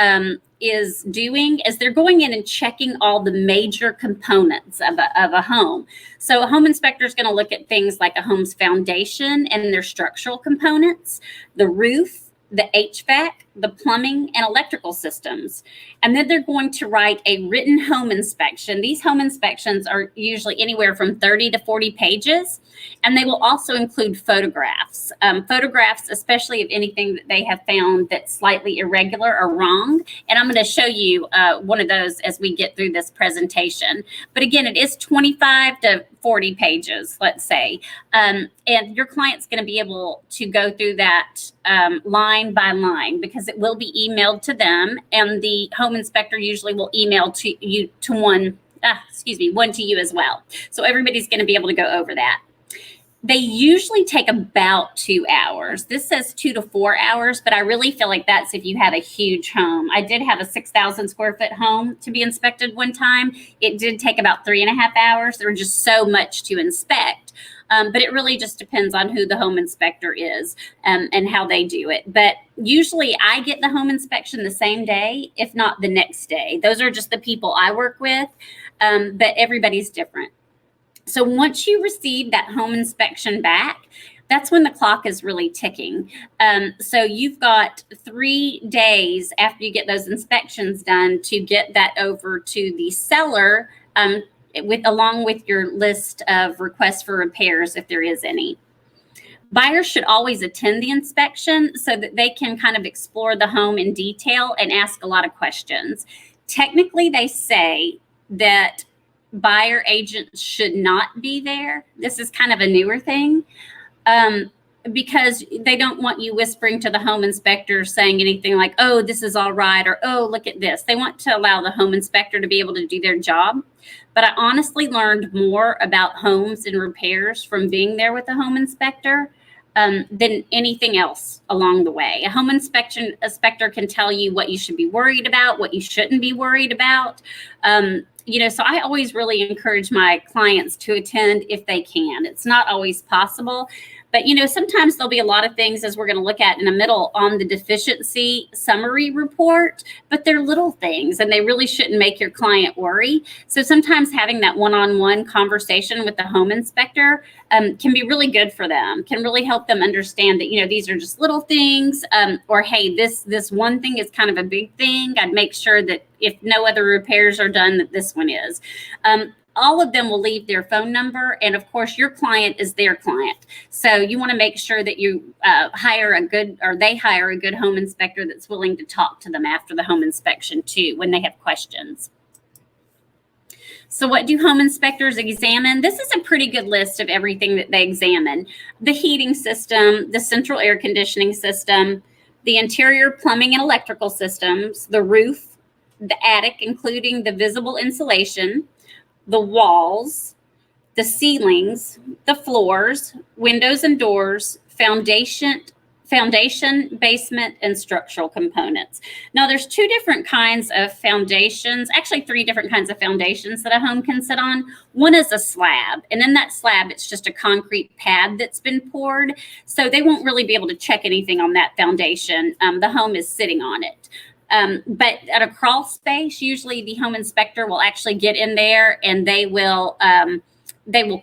is doing is they're going in and checking all the major components of a home. So a home inspector is going to look at things like a home's foundation and their structural components, the roof, the HVAC, the plumbing, and electrical systems. And then they're going to write a written home inspection. These home inspections are usually anywhere from 30 to 40 pages, and they will also include photographs. Photographs, especially of anything that they have found that's slightly irregular or wrong. And I'm going to show you one of those as we get through this presentation. But again, it is 25 to 40 pages, let's say. And your client's going to be able to go through that line by line, because it will be emailed to them, and the home inspector usually will email to you to one to you as well. So everybody's going to be able to go over that. They usually take about 2 hours. This says 2 to 4 hours, but I really feel like that's if you have a huge home. I did have a 6,000 square foot home to be inspected one time. It did take about 3.5 hours. There was just so much to inspect. But it really just depends on who the home inspector is and how they do it. But usually I get the home inspection the same day, if not the next day. Those are just the people I work with, but everybody's different. So once you receive that home inspection back, that's when the clock is really ticking. So you've got 3 days after you get those inspections done to get that over to the seller, along with your list of requests for repairs, if there is any. Buyers should always attend the inspection so that they can kind of explore the home in detail and ask a lot of questions. Technically, they say that buyer agents should not be there. This is kind of a newer thing. Because they don't want you whispering to the home inspector saying anything like, oh, this is all right, or oh, look at this. They want to allow the home inspector to be able to do their job. But I honestly learned more about homes and repairs from being there with a home inspector than anything else along the way. A home inspector can tell you what you should be worried about, what you shouldn't be worried about. So I always really encourage my clients to attend if they can. It's not always possible, but sometimes there'll be a lot of things, as we're going to look at in a middle, on the deficiency summary report, but they're little things and they really shouldn't make your client worry. So sometimes having that one-on-one conversation with the home inspector can be really good for them, can really help them understand that, these are just little things, or hey, this one thing is kind of a big thing. I'd make sure that if no other repairs are done, that this one is. All of them will leave their phone number. And of course, your client is their client. So you want to make sure that you they hire a good home inspector that's willing to talk to them after the home inspection too, when they have questions. So what do home inspectors examine? This is a pretty good list of everything that they examine. The heating system, the central air conditioning system, the interior plumbing and electrical systems, the roof, the attic, including the visible insulation, the walls, the ceilings, the floors, windows and doors, foundation, basement, and structural components. Now, there's 2 different kinds of foundations, actually 3 different kinds of foundations that a home can sit on. One is a slab, and in that slab, it's just a concrete pad that's been poured. So they won't really be able to check anything on that foundation. The home is sitting on it. But at a crawl space, usually the home inspector will actually get in there and they will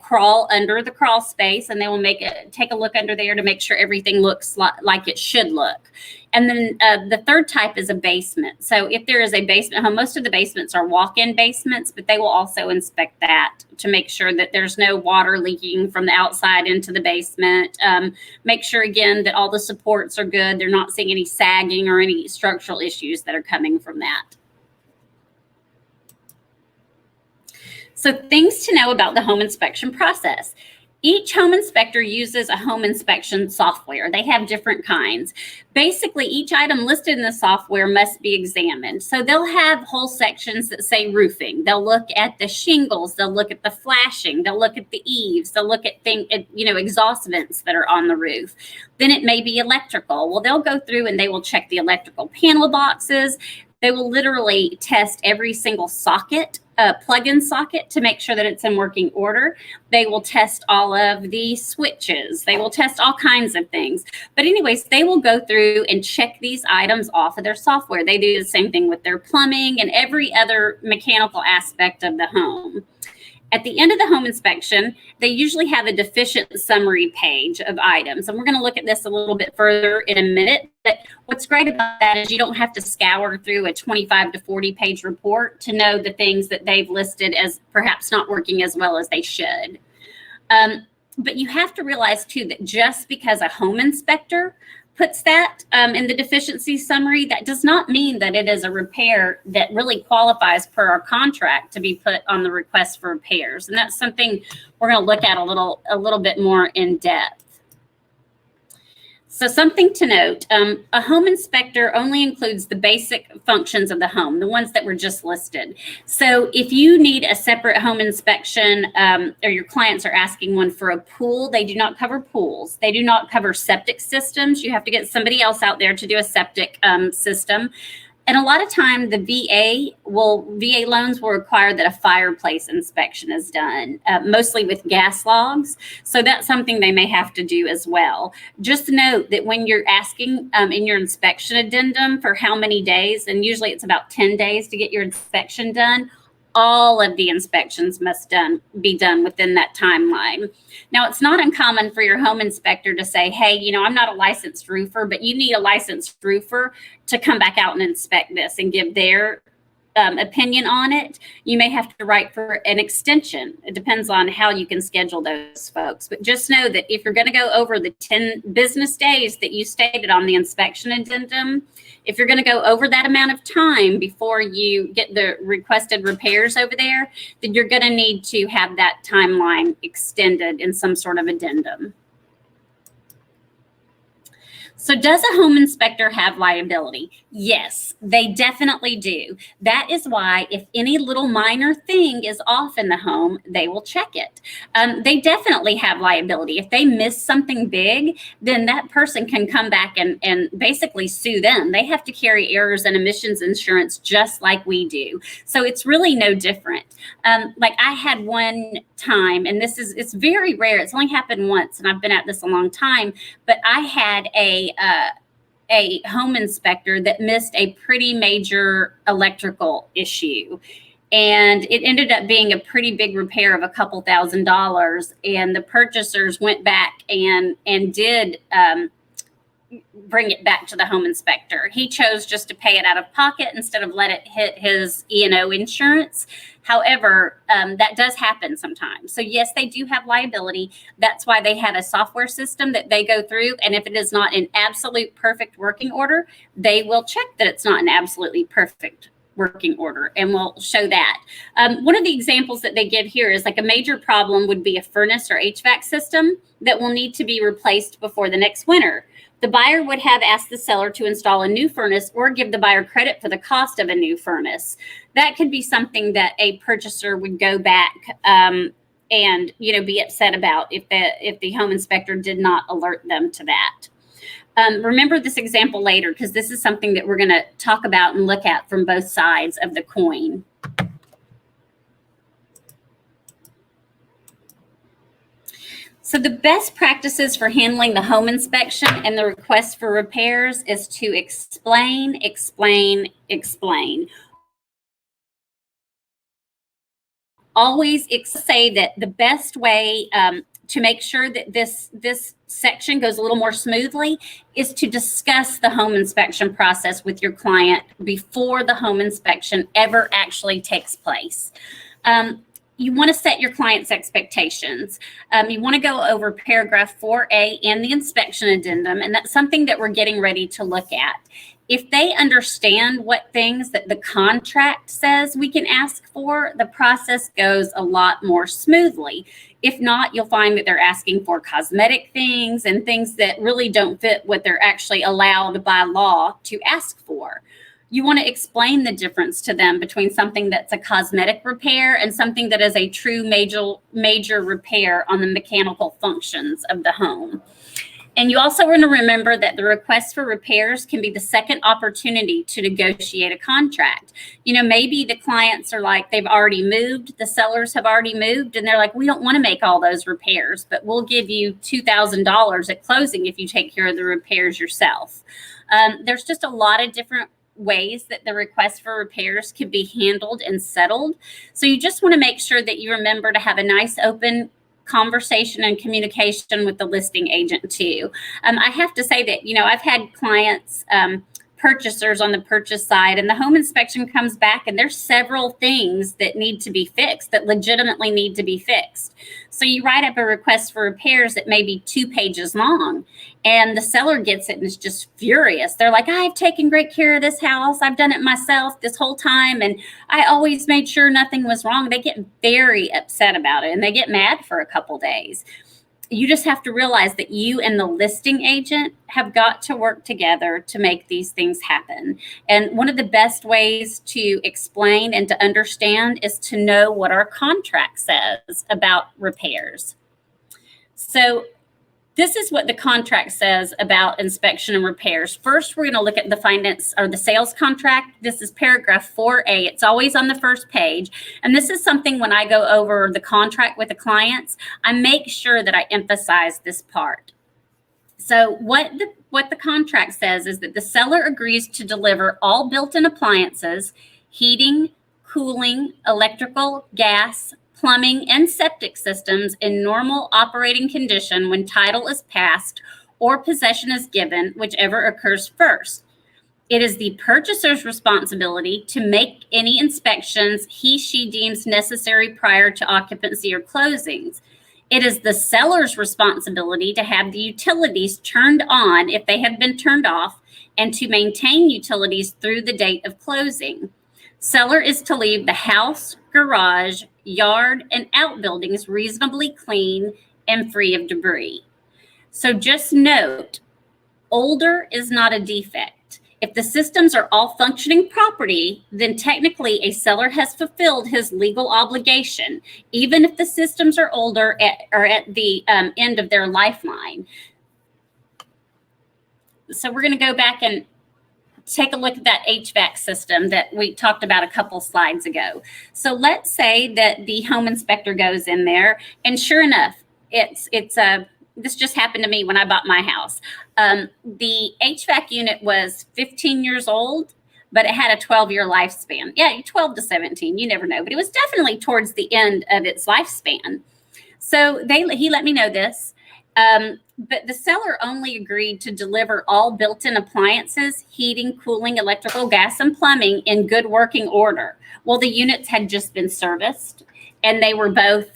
crawl under the crawl space, and they will take a look under there to make sure everything looks like it should look. And then the third type is a basement. So if there is a basement home, most of the basements are walk-in basements, but they will also inspect that to make sure that there's no water leaking from the outside into the basement. Make sure, again, that all the supports are good. They're not seeing any sagging or any structural issues that are coming from that. So things to know about the home inspection process. Each home inspector uses a home inspection software. They have different kinds. Basically, each item listed in the software must be examined. So they'll have whole sections that say roofing. They'll look at the shingles. They'll look at the flashing. They'll look at the eaves. They'll look at exhaust vents that are on the roof. Then it may be electrical. Well, they'll go through and they will check the electrical panel boxes. They will literally test every single socket, plug-in socket, to make sure that it's in working order. They will test all of the switches. They will test all kinds of things. But anyways, they will go through and check these items off of their software. They do the same thing with their plumbing and every other mechanical aspect of the home. At the end of the home inspection, they usually have a deficient summary page of items. And we're going to look at this a little bit further in a minute. But what's great about that is you don't have to scour through a 25 to 40 page report to know the things that they've listed as perhaps not working as well as they should. But you have to realize, too, that just because a home inspector puts that in the deficiency summary, that does not mean that it is a repair that really qualifies per our contract to be put on the request for repairs. And that's something we're going to look at a little bit more in depth. So something to note, a home inspector only includes the basic functions of the home, the ones that were just listed. So if you need a separate home inspection or your clients are asking one for a pool, they do not cover pools. They do not cover septic systems. You have to get somebody else out there to do a septic system. And a lot of time the VA loans will require that a fireplace inspection is done, mostly with gas logs. So that's something they may have to do as well. Just note that when you're asking in your inspection addendum for how many days, and usually it's about 10 days to get your inspection done, all of the inspections must be done within that timeline. Now, it's not uncommon for your home inspector to say, hey, I'm not a licensed roofer, but you need a licensed roofer to come back out and inspect this and give their opinion on it. You may have to write for an extension. It depends on how you can schedule those folks. But just know that if you're going to go over the 10 business days that you stated on the inspection addendum, if you're going to go over that amount of time before you get the requested repairs over there, then you're going to need to have that timeline extended in some sort of addendum. So does a home inspector have liability? Yes, they definitely do. That is why if any little minor thing is off in the home, they will check it. They definitely have liability. If they miss something big, then that person can come back and basically sue them. They have to carry errors and omissions insurance just like we do. So it's really no different. Like I had one time, and it's very rare. It's only happened once, and I've been at this a long time, but I had a home inspector that missed a pretty major electrical issue. And it ended up being a pretty big repair of a couple $1,000s. And the purchasers went back and did bring it back to the home inspector. He chose just to pay it out of pocket instead of let it hit his E&O insurance. However, that does happen sometimes. So yes, they do have liability. That's why they have a software system that they go through. And if it is not in absolute perfect working order, they will check that it's not in absolutely perfect working order, and we'll show that. One of the examples that they give here is like a major problem would be a furnace or HVAC system that will need to be replaced before the next winter. The buyer would have asked the seller to install a new furnace or give the buyer credit for the cost of a new furnace. That could be something that a purchaser would go back and be upset about if the home inspector did not alert them to that. Remember this example later, because this is something that we're going to talk about and look at from both sides of the coin. So the best practices for handling the home inspection and the request for repairs is to explain, explain, explain. Always say that the best way to make sure that this section goes a little more smoothly is to discuss the home inspection process with your client before the home inspection ever actually takes place. You want to set your client's expectations. You want to go over paragraph 4A and the inspection addendum, and that's something that we're getting ready to look at. If they understand what things that the contract says we can ask for, the process goes a lot more smoothly. If not, you'll find that they're asking for cosmetic things and things that really don't fit what they're actually allowed by law to ask for. You want to explain the difference to them between something that's a cosmetic repair and something that is a true major repair on the mechanical functions of the home. And you also want to remember that the request for repairs can be the second opportunity to negotiate a contract. Maybe the clients are like, they've already moved, the sellers have already moved, and they're like, we don't want to make all those repairs, but we'll give you $2,000 at closing if you take care of the repairs yourself. There's just a lot of different ways that the request for repairs can be handled and settled. So you just want to make sure that you remember to have a nice open conversation and communication with the listing agent too. I have to say that, I've had clients, purchasers on the purchase side, and the home inspection comes back and there's several things that need to be fixed, that legitimately need to be fixed. So you write up a request for repairs that may be 2 pages long, and the seller gets it and is just furious. They're like, I've taken great care of this house. I've done it myself this whole time, and I always made sure nothing was wrong. They get very upset about it and they get mad for a couple days. You just have to realize that you and the listing agent have got to work together to make these things happen. And one of the best ways to explain and to understand is to know what our contract says about repairs. So this is what the contract says about inspection and repairs. First, we're going to look at the finance or the sales contract. This is paragraph 4A. It's always on the first page. And this is something when I go over the contract with the clients, I make sure that I emphasize this part. So what the contract says is that the seller agrees to deliver all built-in appliances, heating, cooling, electrical, gas, plumbing, and septic systems in normal operating condition when title is passed or possession is given, whichever occurs first. It is the purchaser's responsibility to make any inspections he/she deems necessary prior to occupancy or closings. It is the seller's responsibility to have the utilities turned on if they have been turned off, and to maintain utilities through the date of closing. Seller is to leave the house, garage, yard, and outbuildings reasonably clean and free of debris. So just note, older is not a defect. If the systems are all functioning properly, then technically a seller has fulfilled his legal obligation, even if the systems are older or at the end of their lifeline. So we're going to go back and take a look at that HVAC system that we talked about a couple slides ago. So let's say that the home inspector goes in there, and sure enough, this just happened to me when I bought my house. The HVAC unit was 15 years old, but it had a 12-year lifespan. Yeah, 12 to 17, you never know, but it was definitely towards the end of its lifespan. So he let me know this. But the seller only agreed to deliver all built-in appliances, heating, cooling, electrical, gas, and plumbing in good working order. Well, the units had just been serviced, and they were both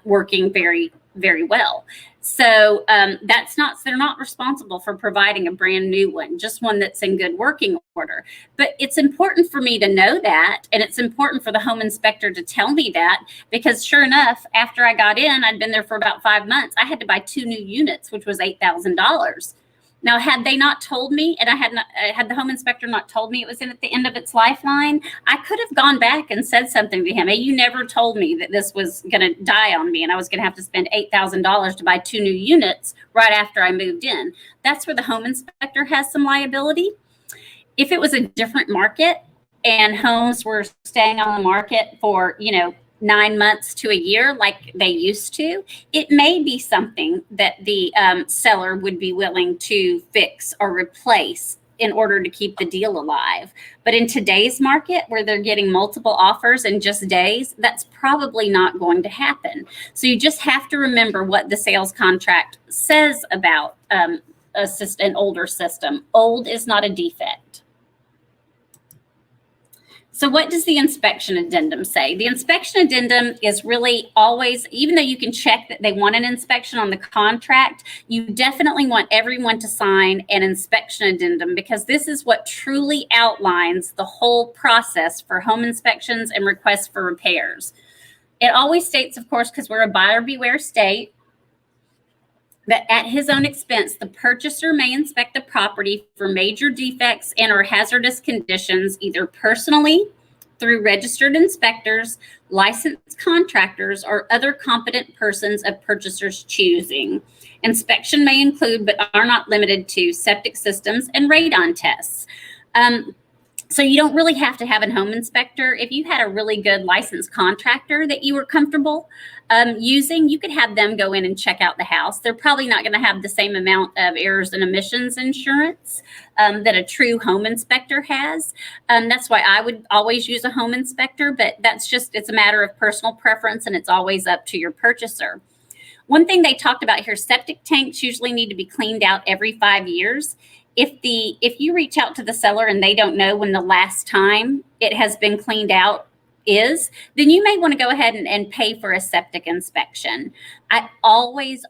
working very, very well. So they're not responsible for providing a brand new one, just one that's in good working order. But it's important for me to know that, and it's important for the home inspector to tell me that, because sure enough, after I got in, I'd been there for about 5 months, I had to buy 2 new units, which was $8,000. Now, had they not told me, and had the home inspector not told me it was at the end of its lifeline, I could have gone back and said something to him. Hey, you never told me that this was going to die on me and I was going to have to spend $8,000 to buy 2 new units right after I moved in. That's where the home inspector has some liability. If it was a different market and homes were staying on the market for, 9 months to a year like they used to, it may be something that the seller would be willing to fix or replace in order to keep the deal alive. But in today's market, where they're getting multiple offers in just days, that's probably not going to happen. So you just have to remember what the sales contract says about an older system. Old is not a defect. So what does the inspection addendum say? The inspection addendum is really always, even though you can check that they want an inspection on the contract, you definitely want everyone to sign an inspection addendum, because this is what truly outlines the whole process for home inspections and requests for repairs. It always states, of course, because we're a buyer beware state, that at his own expense, the purchaser may inspect the property for major defects and or hazardous conditions, either personally, through registered inspectors, licensed contractors, or other competent persons of purchaser's choosing. Inspection may include, but are not limited to, septic systems and radon tests. So you don't really have to have a home inspector. If you had a really good licensed contractor that you were comfortable using, you could have them go in and check out the house. They're probably not going to have the same amount of errors and omissions insurance that a true home inspector has. That's why I would always use a home inspector, but it's a matter of personal preference, and it's always up to your purchaser. One thing they talked about here, septic tanks usually need to be cleaned out every 5 years. If you reach out to the seller and they don't know when the last time it has been cleaned out is, then you may want to go ahead and pay for a septic inspection. I always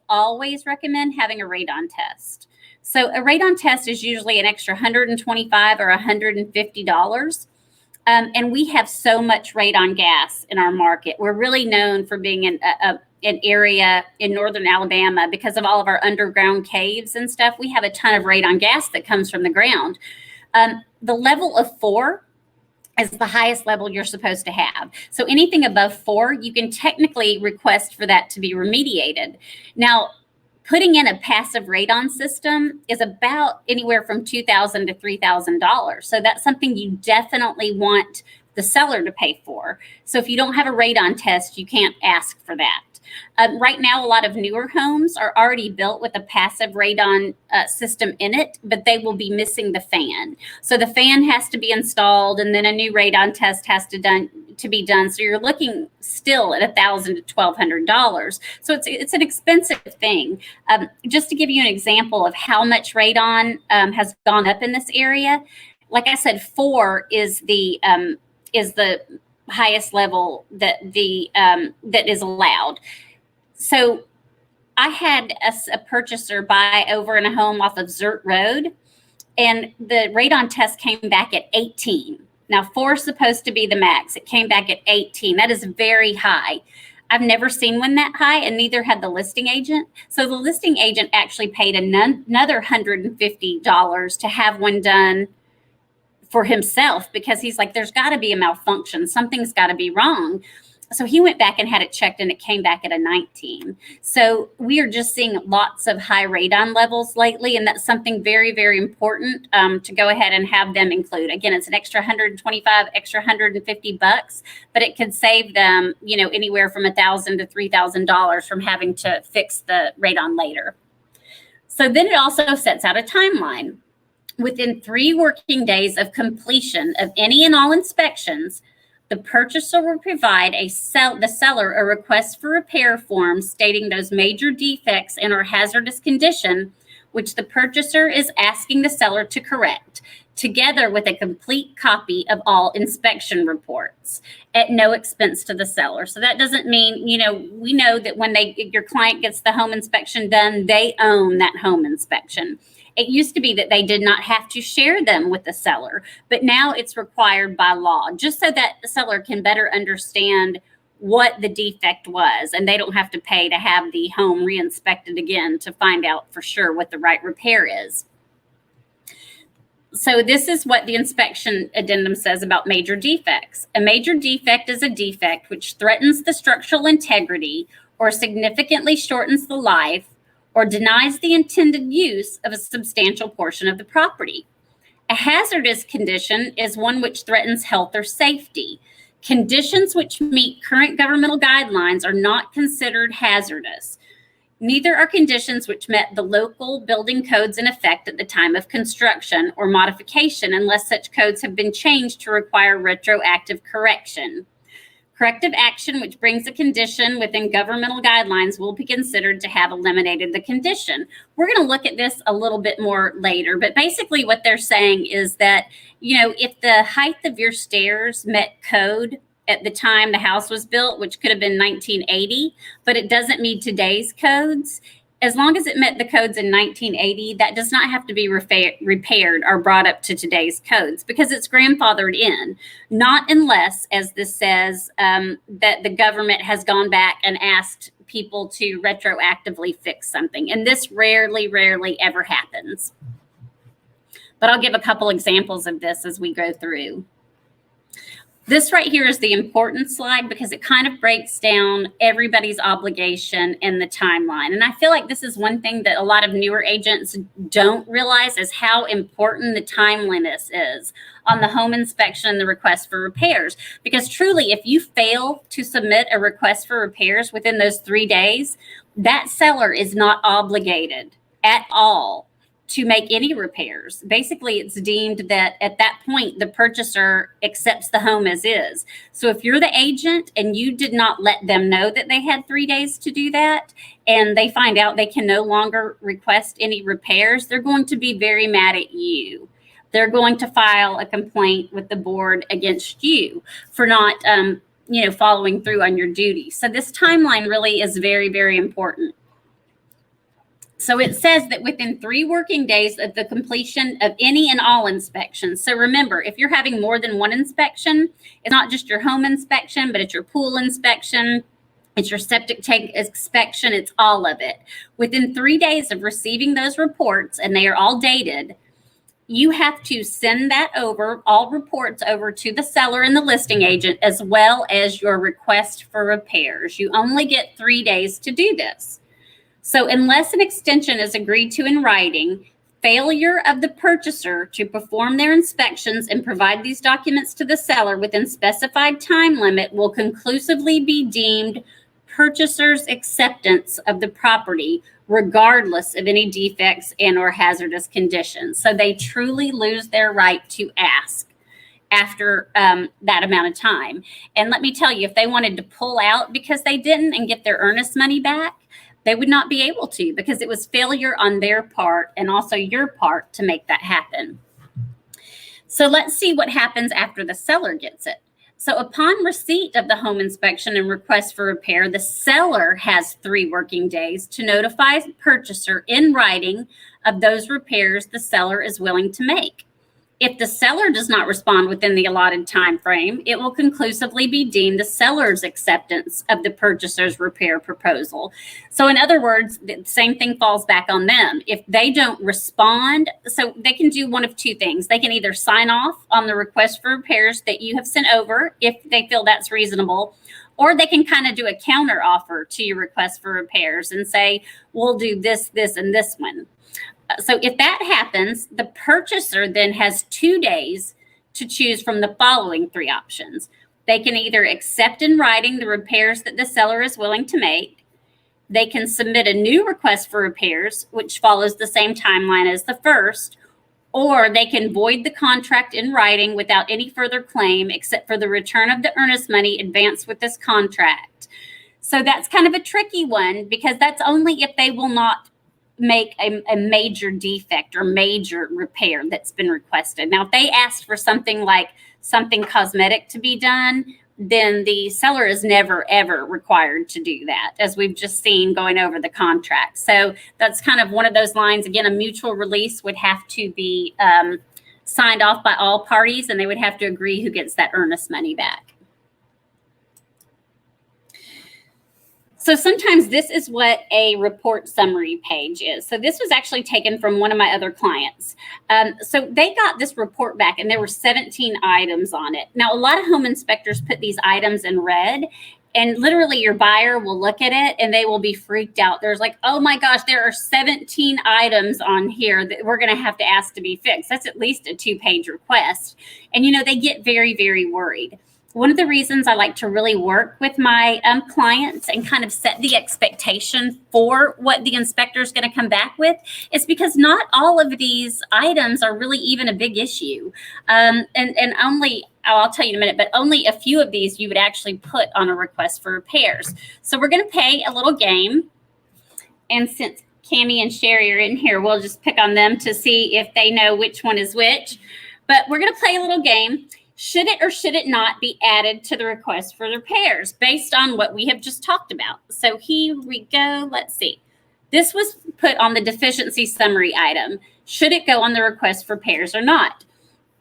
recommend having a radon test. So a radon test is usually an extra $125 or $150. And we have so much radon gas in our market. We're really known for being an area in northern Alabama because of all of our underground caves and stuff. We have a ton of radon gas that comes from the ground. The level of 4 is the highest level you're supposed to have. So anything above 4, you can technically request for that to be remediated. Now, putting in a passive radon system is about anywhere from $2,000 to $3,000. So that's something you definitely want the seller to pay for. So if you don't have a radon test, you can't ask for that. Right now, a lot of newer homes are already built with a passive radon system in it, but they will be missing the fan. So the fan has to be installed, and then a new radon test has to be done. So you're looking still at $1,000 to $1,200. So it's an expensive thing. Just to give you an example of how much radon has gone up in this area, like I said, 4 is the highest level that is allowed. So I had a purchaser buy over in a home off of Zert Road, and the radon test came back at 18. Now 4 is supposed to be the max. It came back at 18. That is very high. I've never seen one that high, and neither had the listing agent. So the listing agent actually paid another $150 to have one done for himself, because he's like, there's got to be a malfunction. Something's got to be wrong. So he went back and had it checked, and it came back at a 19. So we are just seeing lots of high radon levels lately, and that's something very, very important to go ahead and have them include. Again, it's an extra $125, extra $150, but it could save them, anywhere from $1,000 to $3,000 from having to fix the radon later. So then it also sets out a timeline. Within 3 working days of completion of any and all inspections, the purchaser will provide the seller a request for repair form stating those major defects and or hazardous condition, which the purchaser is asking the seller to correct, together with a complete copy of all inspection reports at no expense to the seller. So that doesn't mean, we know that when your client gets the home inspection done, they own that home inspection. It used to be that they did not have to share them with the seller, but now it's required by law, just so that the seller can better understand what the defect was, and they don't have to pay to have the home re-inspected again to find out for sure what the right repair is. So this is what the inspection addendum says about major defects. A major defect is a defect which threatens the structural integrity or significantly shortens the life or denies the intended use of a substantial portion of the property. A hazardous condition is one which threatens health or safety. Conditions which meet current governmental guidelines are not considered hazardous. Neither are conditions which met the local building codes in effect at the time of construction or modification, unless such codes have been changed to require retroactive correction. Corrective action which brings a condition within governmental guidelines will be considered to have eliminated the condition. We're going to look at this a little bit more later, but basically what they're saying is that, if the height of your stairs met code at the time the house was built, which could have been 1980, but it doesn't meet today's codes, as long as it met the codes in 1980, that does not have to be repaired or brought up to today's codes because it's grandfathered in, not unless, as this says, that the government has gone back and asked people to retroactively fix something. And this rarely ever happens. But I'll give a couple examples of this as we go through. This right here is the important slide because it kind of breaks down everybody's obligation in the timeline. And I feel like this is one thing that a lot of newer agents don't realize is how important the timeliness is on the home inspection and the request for repairs. Because truly, if you fail to submit a request for repairs within those 3 days, that seller is not obligated at all to make any repairs. Basically, it's deemed that at that point, the purchaser accepts the home as is. So if you're the agent and you did not let them know that they had 3 days to do that, and they find out they can no longer request any repairs, they're going to be very mad at you. They're going to file a complaint with the board against you for not, following through on your duty. So this timeline really is very important. So it says that within 3 working days of the completion of any and all inspections. So remember, if you're having more than one inspection, it's not just your home inspection, but it's your pool inspection, it's your septic tank inspection, it's all of it. Within 3 days of receiving those reports, and they are all dated, you have to send that over, all reports over to the seller and the listing agent, as well as your request for repairs. You only get 3 days to do this. So unless an extension is agreed to in writing, failure of the purchaser to perform their inspections and provide these documents to the seller within specified time limit will conclusively be deemed purchaser's acceptance of the property, regardless of any defects and or hazardous conditions. So they truly lose their right to ask after that amount of time. And let me tell you, if they wanted to pull out because they didn't and get their earnest money back, they would not be able to because it was failure on their part and also your part to make that happen. So let's see what happens after the seller gets it. So upon receipt of the home inspection and request for repair, the seller has 3 working days to notify the purchaser in writing of those repairs the seller is willing to make. If the seller does not respond within the allotted time frame, it will conclusively be deemed the seller's acceptance of the purchaser's repair proposal. So in other words, the same thing falls back on them. If they don't respond, so they can do one of 2 things. They can either sign off on the request for repairs that you have sent over if they feel that's reasonable, or they can kind of do a counter offer to your request for repairs and say, we'll do this, this, and this one. So if that happens, the purchaser then has 2 days to choose from the following 3 options. They can either accept in writing the repairs that the seller is willing to make. They can submit a new request for repairs, which follows the same timeline as the first, or they can void the contract in writing without any further claim except for the return of the earnest money advanced with this contract. So that's kind of a tricky one because that's only if they will not make a major defect or major repair that's been requested. Now, if they asked for something like something cosmetic to be done, then the seller is never, ever required to do that, as we've just seen going over the contract. So that's kind of one of those lines. Again, a mutual release would have to be signed off by all parties, and they would have to agree who gets that earnest money back. So sometimes this is what a report summary page is. So this was actually taken from one of my other clients. So they got this report back and there were 17 items on it. Now, a lot of home inspectors put these items in red, and literally your buyer will look at it and they will be freaked out. There's like, oh my gosh, there are 17 items on here that we're going to have to ask to be fixed. That's at least a 2-page request. And, they get very worried. One of the reasons I like to really work with my clients and kind of set the expectation for what the inspector is going to come back with is because not all of these items are really even a big issue. And only, I'll tell you in a minute, but only a few of these you would actually put on a request for repairs. So we're going to play a little game. And since Cammie and Sherry are in here, we'll just pick on them to see if they know which one is which. But we're going to play a little game. Should it or should it not be added to the request for repairs based on what we have just talked about? So here we go. Let's see. This was put on the deficiency summary item. Should it go on the request for repairs or not?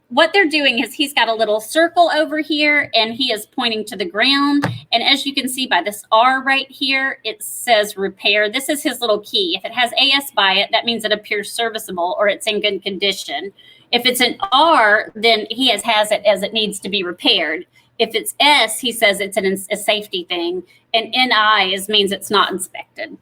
What they're doing is he's got a little circle over here and he is pointing to the ground. And as you can see by this R right here, it says repair. This is his little key. If it has AS by it, that means it appears serviceable or it's in good condition. If it's an R, then he has it as it needs to be repaired. If it's S, he says it's a safety thing. And NI means it's not inspected.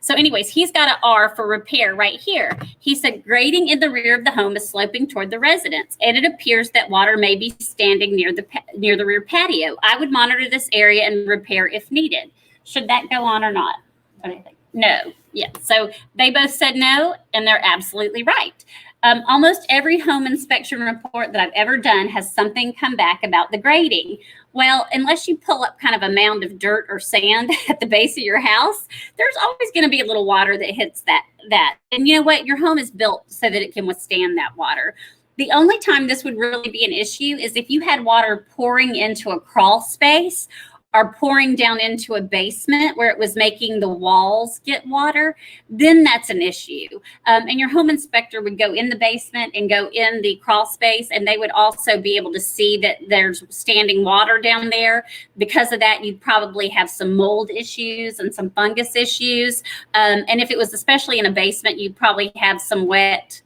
So anyways, he's got an R for repair right here. He said grading in the rear of the home is sloping toward the residence, and it appears that water may be standing near the rear patio. I would monitor this area and repair if needed. Should that go on or not? What do you think? No. Yeah. So they both said no, and they're absolutely right. Almost every home inspection report that I've ever done has something come back about the grading. Well, unless you pull up kind of a mound of dirt or sand at the base of your house, there's always going to be a little water that hits that. And you know what? Your home is built so that it can withstand that water. The only time this would really be an issue is if you had water pouring into a crawl space or pouring down into a basement where it was making the walls get water, then that's an issue. And your home inspector would go in the basement and go in the crawl space, and they would also be able to see that there's standing water down there. Because of that, you'd probably have some mold issues and some fungus issues. And if it was especially in a basement, you'd probably have some wet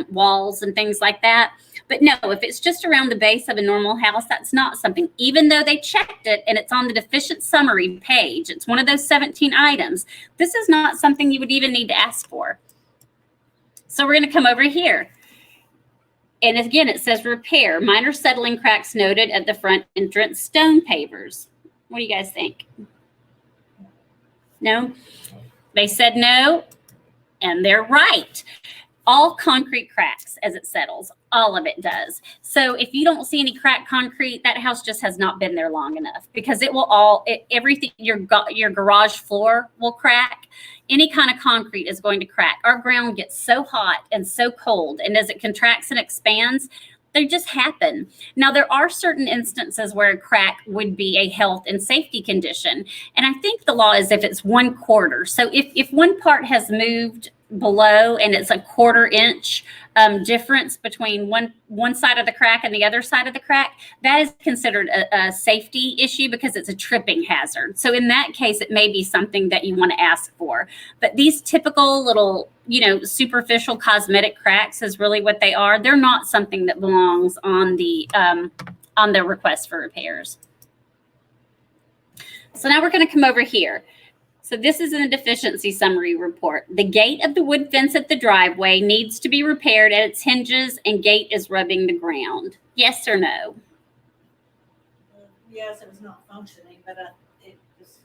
walls and things like that. But no, if it's just around the base of a normal house, that's not something, even though they checked it and it's on the deficient summary page, it's one of those 17 items, this is not something you would even need to ask for. So we're going to come over here. And again, it says repair, minor settling cracks noted at the front entrance stone pavers. What do you guys think? No? They said no, and they're right. All concrete cracks as it settles, all of it does. So if you don't see any cracked concrete, that house just has not been there long enough, because it will everything, your garage floor will crack. Any kind of concrete is going to crack. Our ground gets so hot and so cold, and as it contracts and expands, they just happen. Now, there are certain instances where a crack would be a health and safety condition. And I think the law is if it's 1/4. So if one part has moved below and it's a 1/4 inch difference between one side of the crack and the other side of the crack, that is considered a safety issue because it's a tripping hazard. So in that case, it may be something that you want to ask for. But these typical little, superficial cosmetic cracks is really what they are. They're not something that belongs on their request for repairs. So now we're going to come over here. So this is in the deficiency summary report. The gate of the wood fence at the driveway needs to be repaired at its hinges and gate is rubbing the ground. Yes or no? Yes, it was not functioning, but it was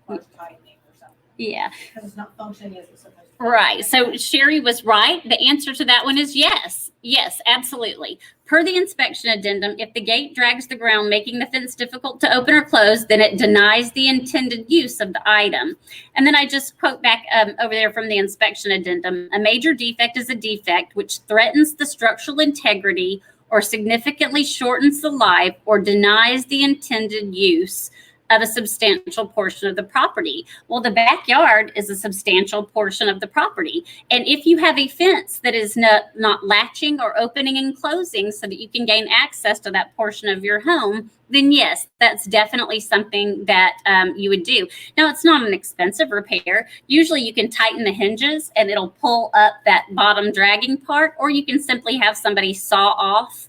requires tightening or something. Yeah. Because it's not functioning as it's supposed to. Right. So Sherry was right. The answer to that one is yes. Yes, absolutely. Per the inspection addendum, if the gate drags the ground, making the fence difficult to open or close, then it denies the intended use of the item. And then I just quote back over there from the inspection addendum, a major defect is a defect which threatens the structural integrity or significantly shortens the life or denies the intended use of a substantial portion of the property. Well, the backyard is a substantial portion of the property. And if you have a fence that is not latching or opening and closing so that you can gain access to that portion of your home, then yes, that's definitely something that you would do. Now, it's not an expensive repair. Usually you can tighten the hinges and it'll pull up that bottom dragging part, or you can simply have somebody saw off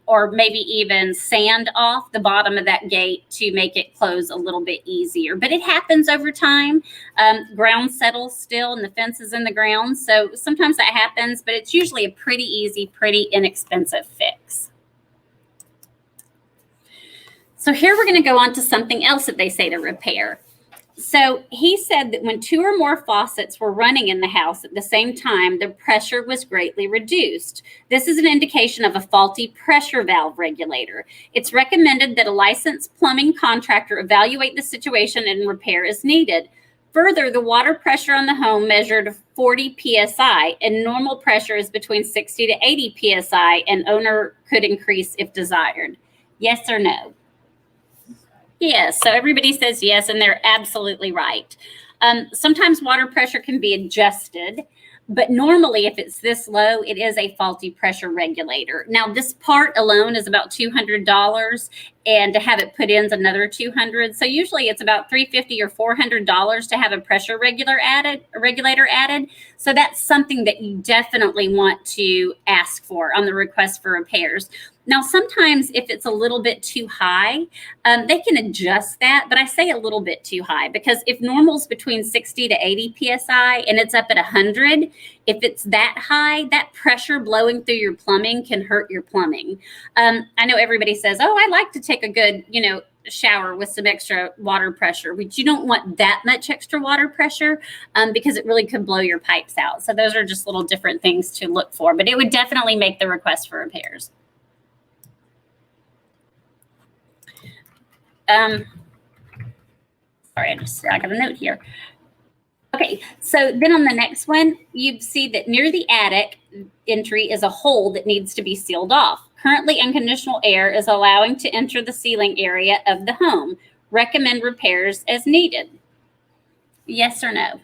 or maybe even sand off the bottom of that gate to make it close a little bit easier. But it happens over time. Ground settles still and the fence is in the ground. So sometimes that happens, but it's usually a pretty easy, pretty inexpensive fix. So here we're going to go on to something else that they say to repair. So he said that when 2 or more faucets were running in the house at the same time, the pressure was greatly reduced. This is an indication of a faulty pressure valve regulator. It's recommended that a licensed plumbing contractor evaluate the situation and repair as needed. Further, the water pressure on the home measured 40 psi, and normal pressure is between 60 to 80 psi, and owner could increase if desired. Yes or no? Yes, so everybody says yes, and they're absolutely right. Sometimes water pressure can be adjusted, but normally if it's this low, it is a faulty pressure regulator. Now this part alone is about $200, and to have it put in is another $200. So usually it's about $350 or $400 to have a pressure regulator added. So that's something that you definitely want to ask for on the request for repairs. Now, sometimes if it's a little bit too high, they can adjust that, but I say a little bit too high because if normal's between 60 to 80 PSI and it's up at 100, if it's that high, that pressure blowing through your plumbing can hurt your plumbing. I know everybody says, oh, I like to take a good, shower with some extra water pressure, but you don't want that much extra water pressure because it really could blow your pipes out. So those are just little different things to look for, but it would definitely make the request for repairs. Sorry, I got a note here. Okay, so then on the next one, you see that near the attic entry is a hole that needs to be sealed off. Currently, unconditional air is allowing to enter the ceiling area of the home. Recommend repairs as needed. Yes or no?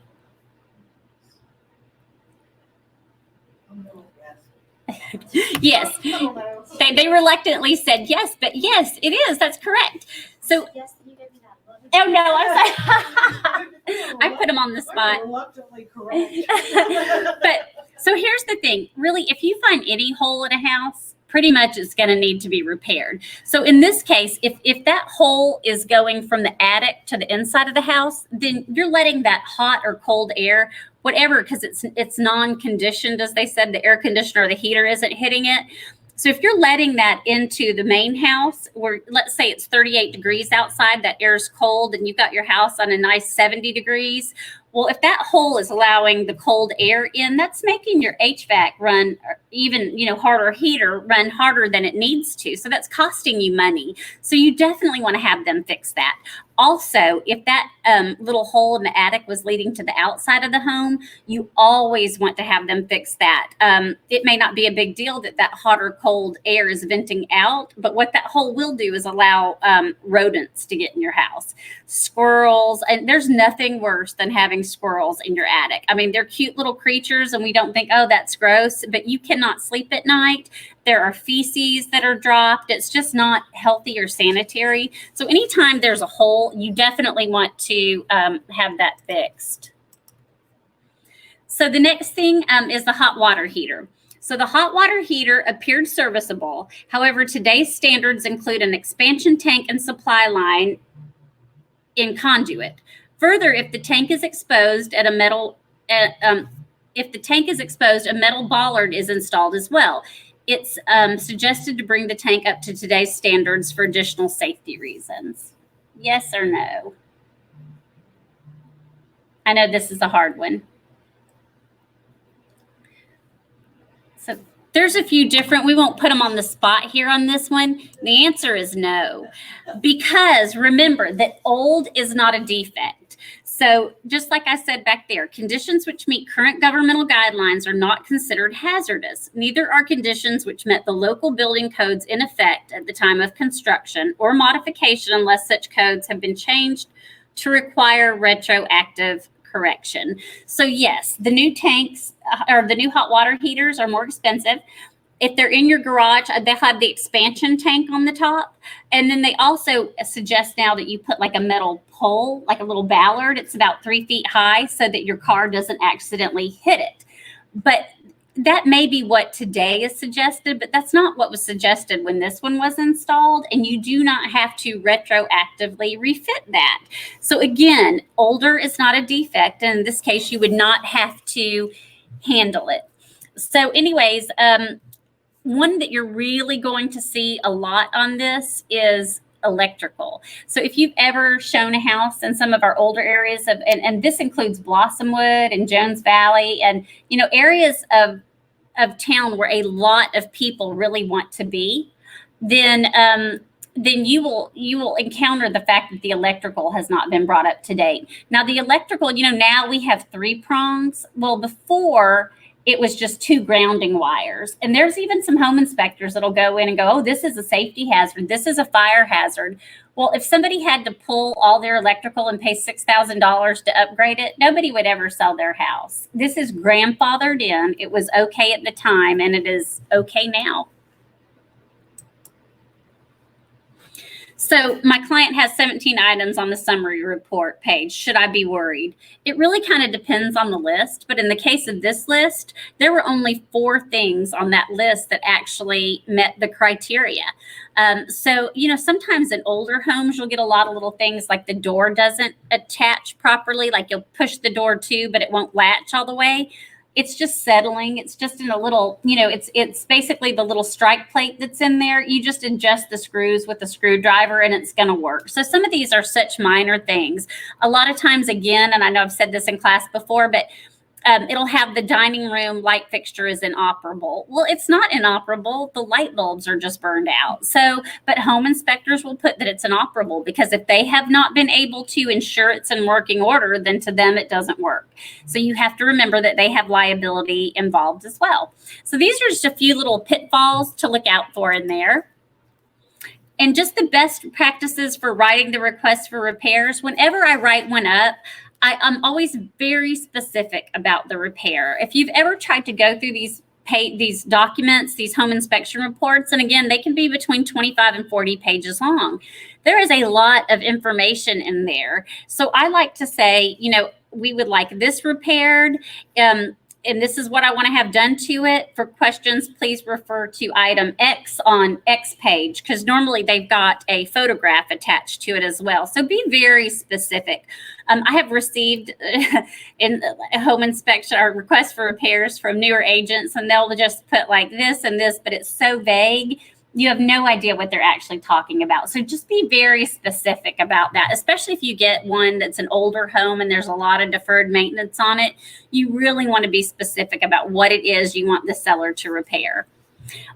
Yes. They reluctantly said yes, but yes, it is. That's correct. So, Yes, you gave me that look. oh no, I'm sorry. I put them on the spot. Reluctantly correct. But so here's the thing. Really, if you find any hole in a house, pretty much it's going to need to be repaired. So in this case, if that hole is going from the attic to the inside of the house, then you're letting that hot or cold air, whatever, because it's non-conditioned, as they said, the air conditioner or the heater isn't hitting it. So if you're letting that into the main house, or let's say it's 38 degrees outside, that air is cold, and you've got your house on a nice 70 degrees. Well, if that hole is allowing the cold air in, that's making your HVAC run, or even, harder heater run harder than it needs to. So that's costing you money. So you definitely want to have them fix that. Also, if that little hole in the attic was leading to the outside of the home, you always want to have them fix that. It may not be a big deal that hot or cold air is venting out, but what that hole will do is allow rodents to get in your house. Squirrels, and there's nothing worse than having squirrels in your attic. I mean, they're cute little creatures, and we don't think, oh, that's gross, but you cannot sleep at night. There are feces that are dropped. It's just not healthy or sanitary. So anytime there's a hole, you definitely want to have that fixed. So the next thing is the hot water heater. So the hot water heater appeared serviceable. However, today's standards include an expansion tank and supply line in conduit. Further, if the tank is exposed a metal bollard is installed as well. It's suggested to bring the tank up to today's standards for additional safety reasons. Yes or no? I know this is a hard one. So there's a few different, we won't put them on the spot here on this one. The answer is no, because remember that old is not a defect. So just like I said back there, conditions which meet current governmental guidelines are not considered hazardous. Neither are conditions which met the local building codes in effect at the time of construction or modification unless such codes have been changed to require retroactive correction. So yes, the new tanks or the new hot water heaters are more expensive. If they're in your garage, they'll have the expansion tank on the top. And then they also suggest now that you put like a metal pole, like a little ballard. It's about 3 feet high so that your car doesn't accidentally hit it. But that may be what today is suggested, but that's not what was suggested when this one was installed. And you do not have to retroactively refit that. So again, older is not a defect. And in this case, you would not have to handle it. So anyways, one that you're really going to see a lot on this is electrical. So if you've ever shown a house in some of our older areas and this includes Blossomwood and Jones Valley and, areas of town where a lot of people really want to be, then you will encounter the fact that the electrical has not been brought up to date. Now the electrical, now we have 3 prongs. Well, before it was just 2 grounding wires. And there's even some home inspectors that'll go in and go, oh, this is a safety hazard. This is a fire hazard. Well, if somebody had to pull all their electrical and pay $6,000 to upgrade it, nobody would ever sell their house. This is grandfathered in. It was okay at the time, and it is okay now. So my client has 17 items on the summary report page. Should I be worried? It really kind of depends on the list, but in the case of this list, there were only 4 things on that list that actually met the criteria. So, sometimes in older homes, you'll get a lot of little things like the door doesn't attach properly, like you'll push the door to, but it won't latch all the way. It's just settling. It's just in a little, it's basically the little strike plate that's in there. You just adjust the screws with a screwdriver and it's going to work. So some of these are such minor things. A lot of times, again, and I know I've said this in class before, but it'll have the dining room light fixture is inoperable. Well, it's not inoperable. The light bulbs are just burned out. So, but home inspectors will put that it's inoperable because if they have not been able to ensure it's in working order, then to them it doesn't work. So you have to remember that they have liability involved as well. So these are just a few little pitfalls to look out for in there. And just the best practices for writing the request for repairs. Whenever I write one up, I'm always very specific about the repair. If you've ever tried to go through these documents, these home inspection reports, and again, they can be between 25 and 40 pages long. There is a lot of information in there. So I like to say, we would like this repaired, and this is what I want to have done to it. For questions, please refer to item X on X page, because normally they've got a photograph attached to it as well. So be very specific. I have received in a home inspection or requests for repairs from newer agents, and they'll just put like this and this, but it's so vague. You have no idea what they're actually talking about. So just be very specific about that, especially if you get one that's an older home and there's a lot of deferred maintenance on it. You really want to be specific about what it is you want the seller to repair.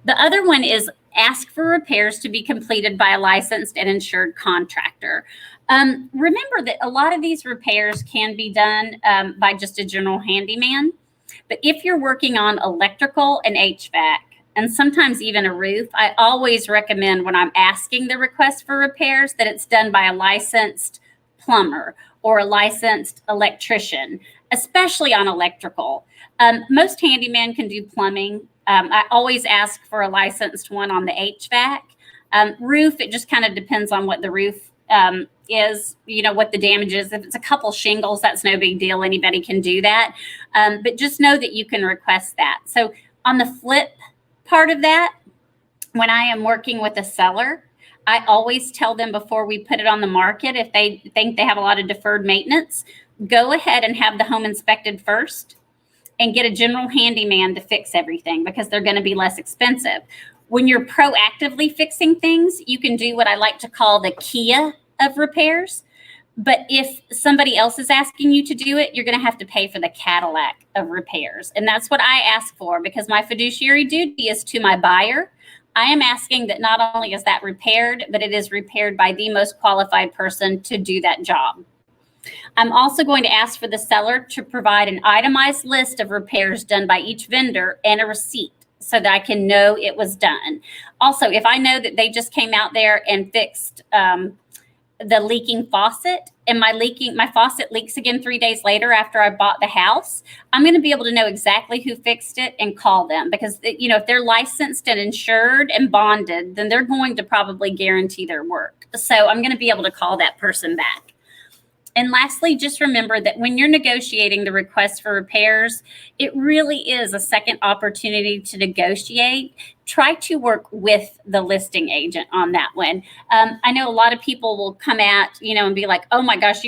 The other one is ask for repairs to be completed by a licensed and insured contractor. Remember that a lot of these repairs can be done by just a general handyman. But if you're working on electrical and HVAC, and sometimes even a roof, I always recommend when I'm asking the request for repairs that it's done by a licensed plumber or a licensed electrician, especially on electrical. Most handymen can do plumbing. I always ask for a licensed one on the HVAC. Roof, it just kind of depends on what the roof is, what the damage is. If it's a couple shingles, that's no big deal. Anybody can do that. But just know that you can request that. So on the flip part of that, when I am working with a seller, I always tell them before we put it on the market, if they think they have a lot of deferred maintenance, go ahead and have the home inspected first and get a general handyman to fix everything because they're going to be less expensive. When you're proactively fixing things, you can do what I like to call the Kia of repairs. But if somebody else is asking you to do it, you're going to have to pay for the Cadillac of repairs. And that's what I ask for because my fiduciary duty is to my buyer. I am asking that not only is that repaired, but it is repaired by the most qualified person to do that job. I'm also going to ask for the seller to provide an itemized list of repairs done by each vendor and a receipt so that I can know it was done. Also, if I know that they just came out there and fixed the leaking faucet and my faucet leaks again 3 days later after I bought the house, I'm going to be able to know exactly who fixed it and call them because, if they're licensed and insured and bonded, then they're going to probably guarantee their work. So I'm going to be able to call that person back. And lastly, just remember that when you're negotiating the request for repairs, it really is a second opportunity to negotiate. Try to work with the listing agent on that one. I know a lot of people will come at, and be like, oh my gosh,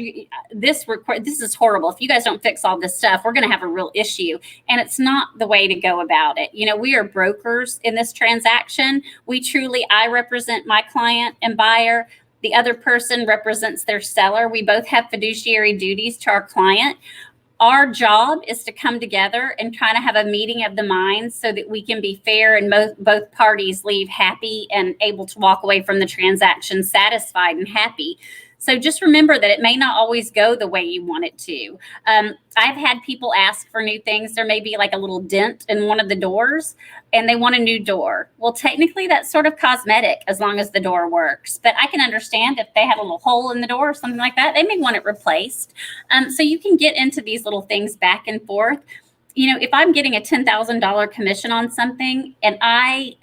this is horrible. If you guys don't fix all this stuff, we're going to have a real issue. And it's not the way to go about it. We are brokers in this transaction. I represent my client and buyer. The other person represents their seller. We both have fiduciary duties to our client. Our job is to come together and try to have a meeting of the minds so that we can be fair and both parties leave happy and able to walk away from the transaction satisfied and happy. So just remember that it may not always go the way you want it to. I've had people ask for new things. There may be like a little dent in one of the doors and they want a new door. Well, technically that's sort of cosmetic as long as the door works. But I can understand if they had a little hole in the door or something like that, they may want it replaced. So you can get into these little things back and forth. You know, if I'm getting a $10,000 commission on something and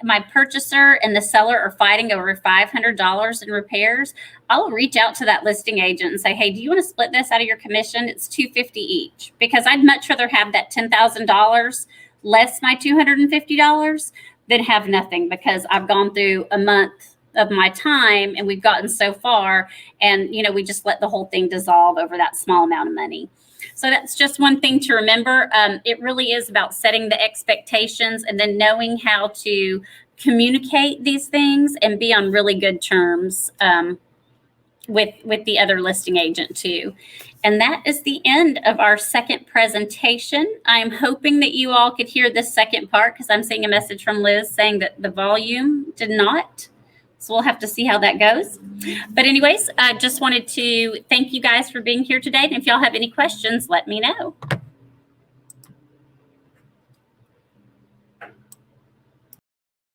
my purchaser and the seller are fighting over $500 in repairs, I'll reach out to that listing agent and say, hey, do you want to split this out of your commission? It's $250 each, because I'd much rather have that $10,000 less my $250 than have nothing, because I've gone through a month of my time and we've gotten so far, and, you know, we just let the whole thing dissolve over that small amount of money. So that's just one thing to remember. It really is about setting the expectations and then knowing how to communicate these things and be on really good terms with the other listing agent too. And that is the end of our second presentation. I'm hoping that you all could hear this second part, because I'm seeing a message from Liz saying that the volume did not. So we'll have to see how that goes. But anyways, I just wanted to thank you guys for being here today. And if y'all have any questions, let me know.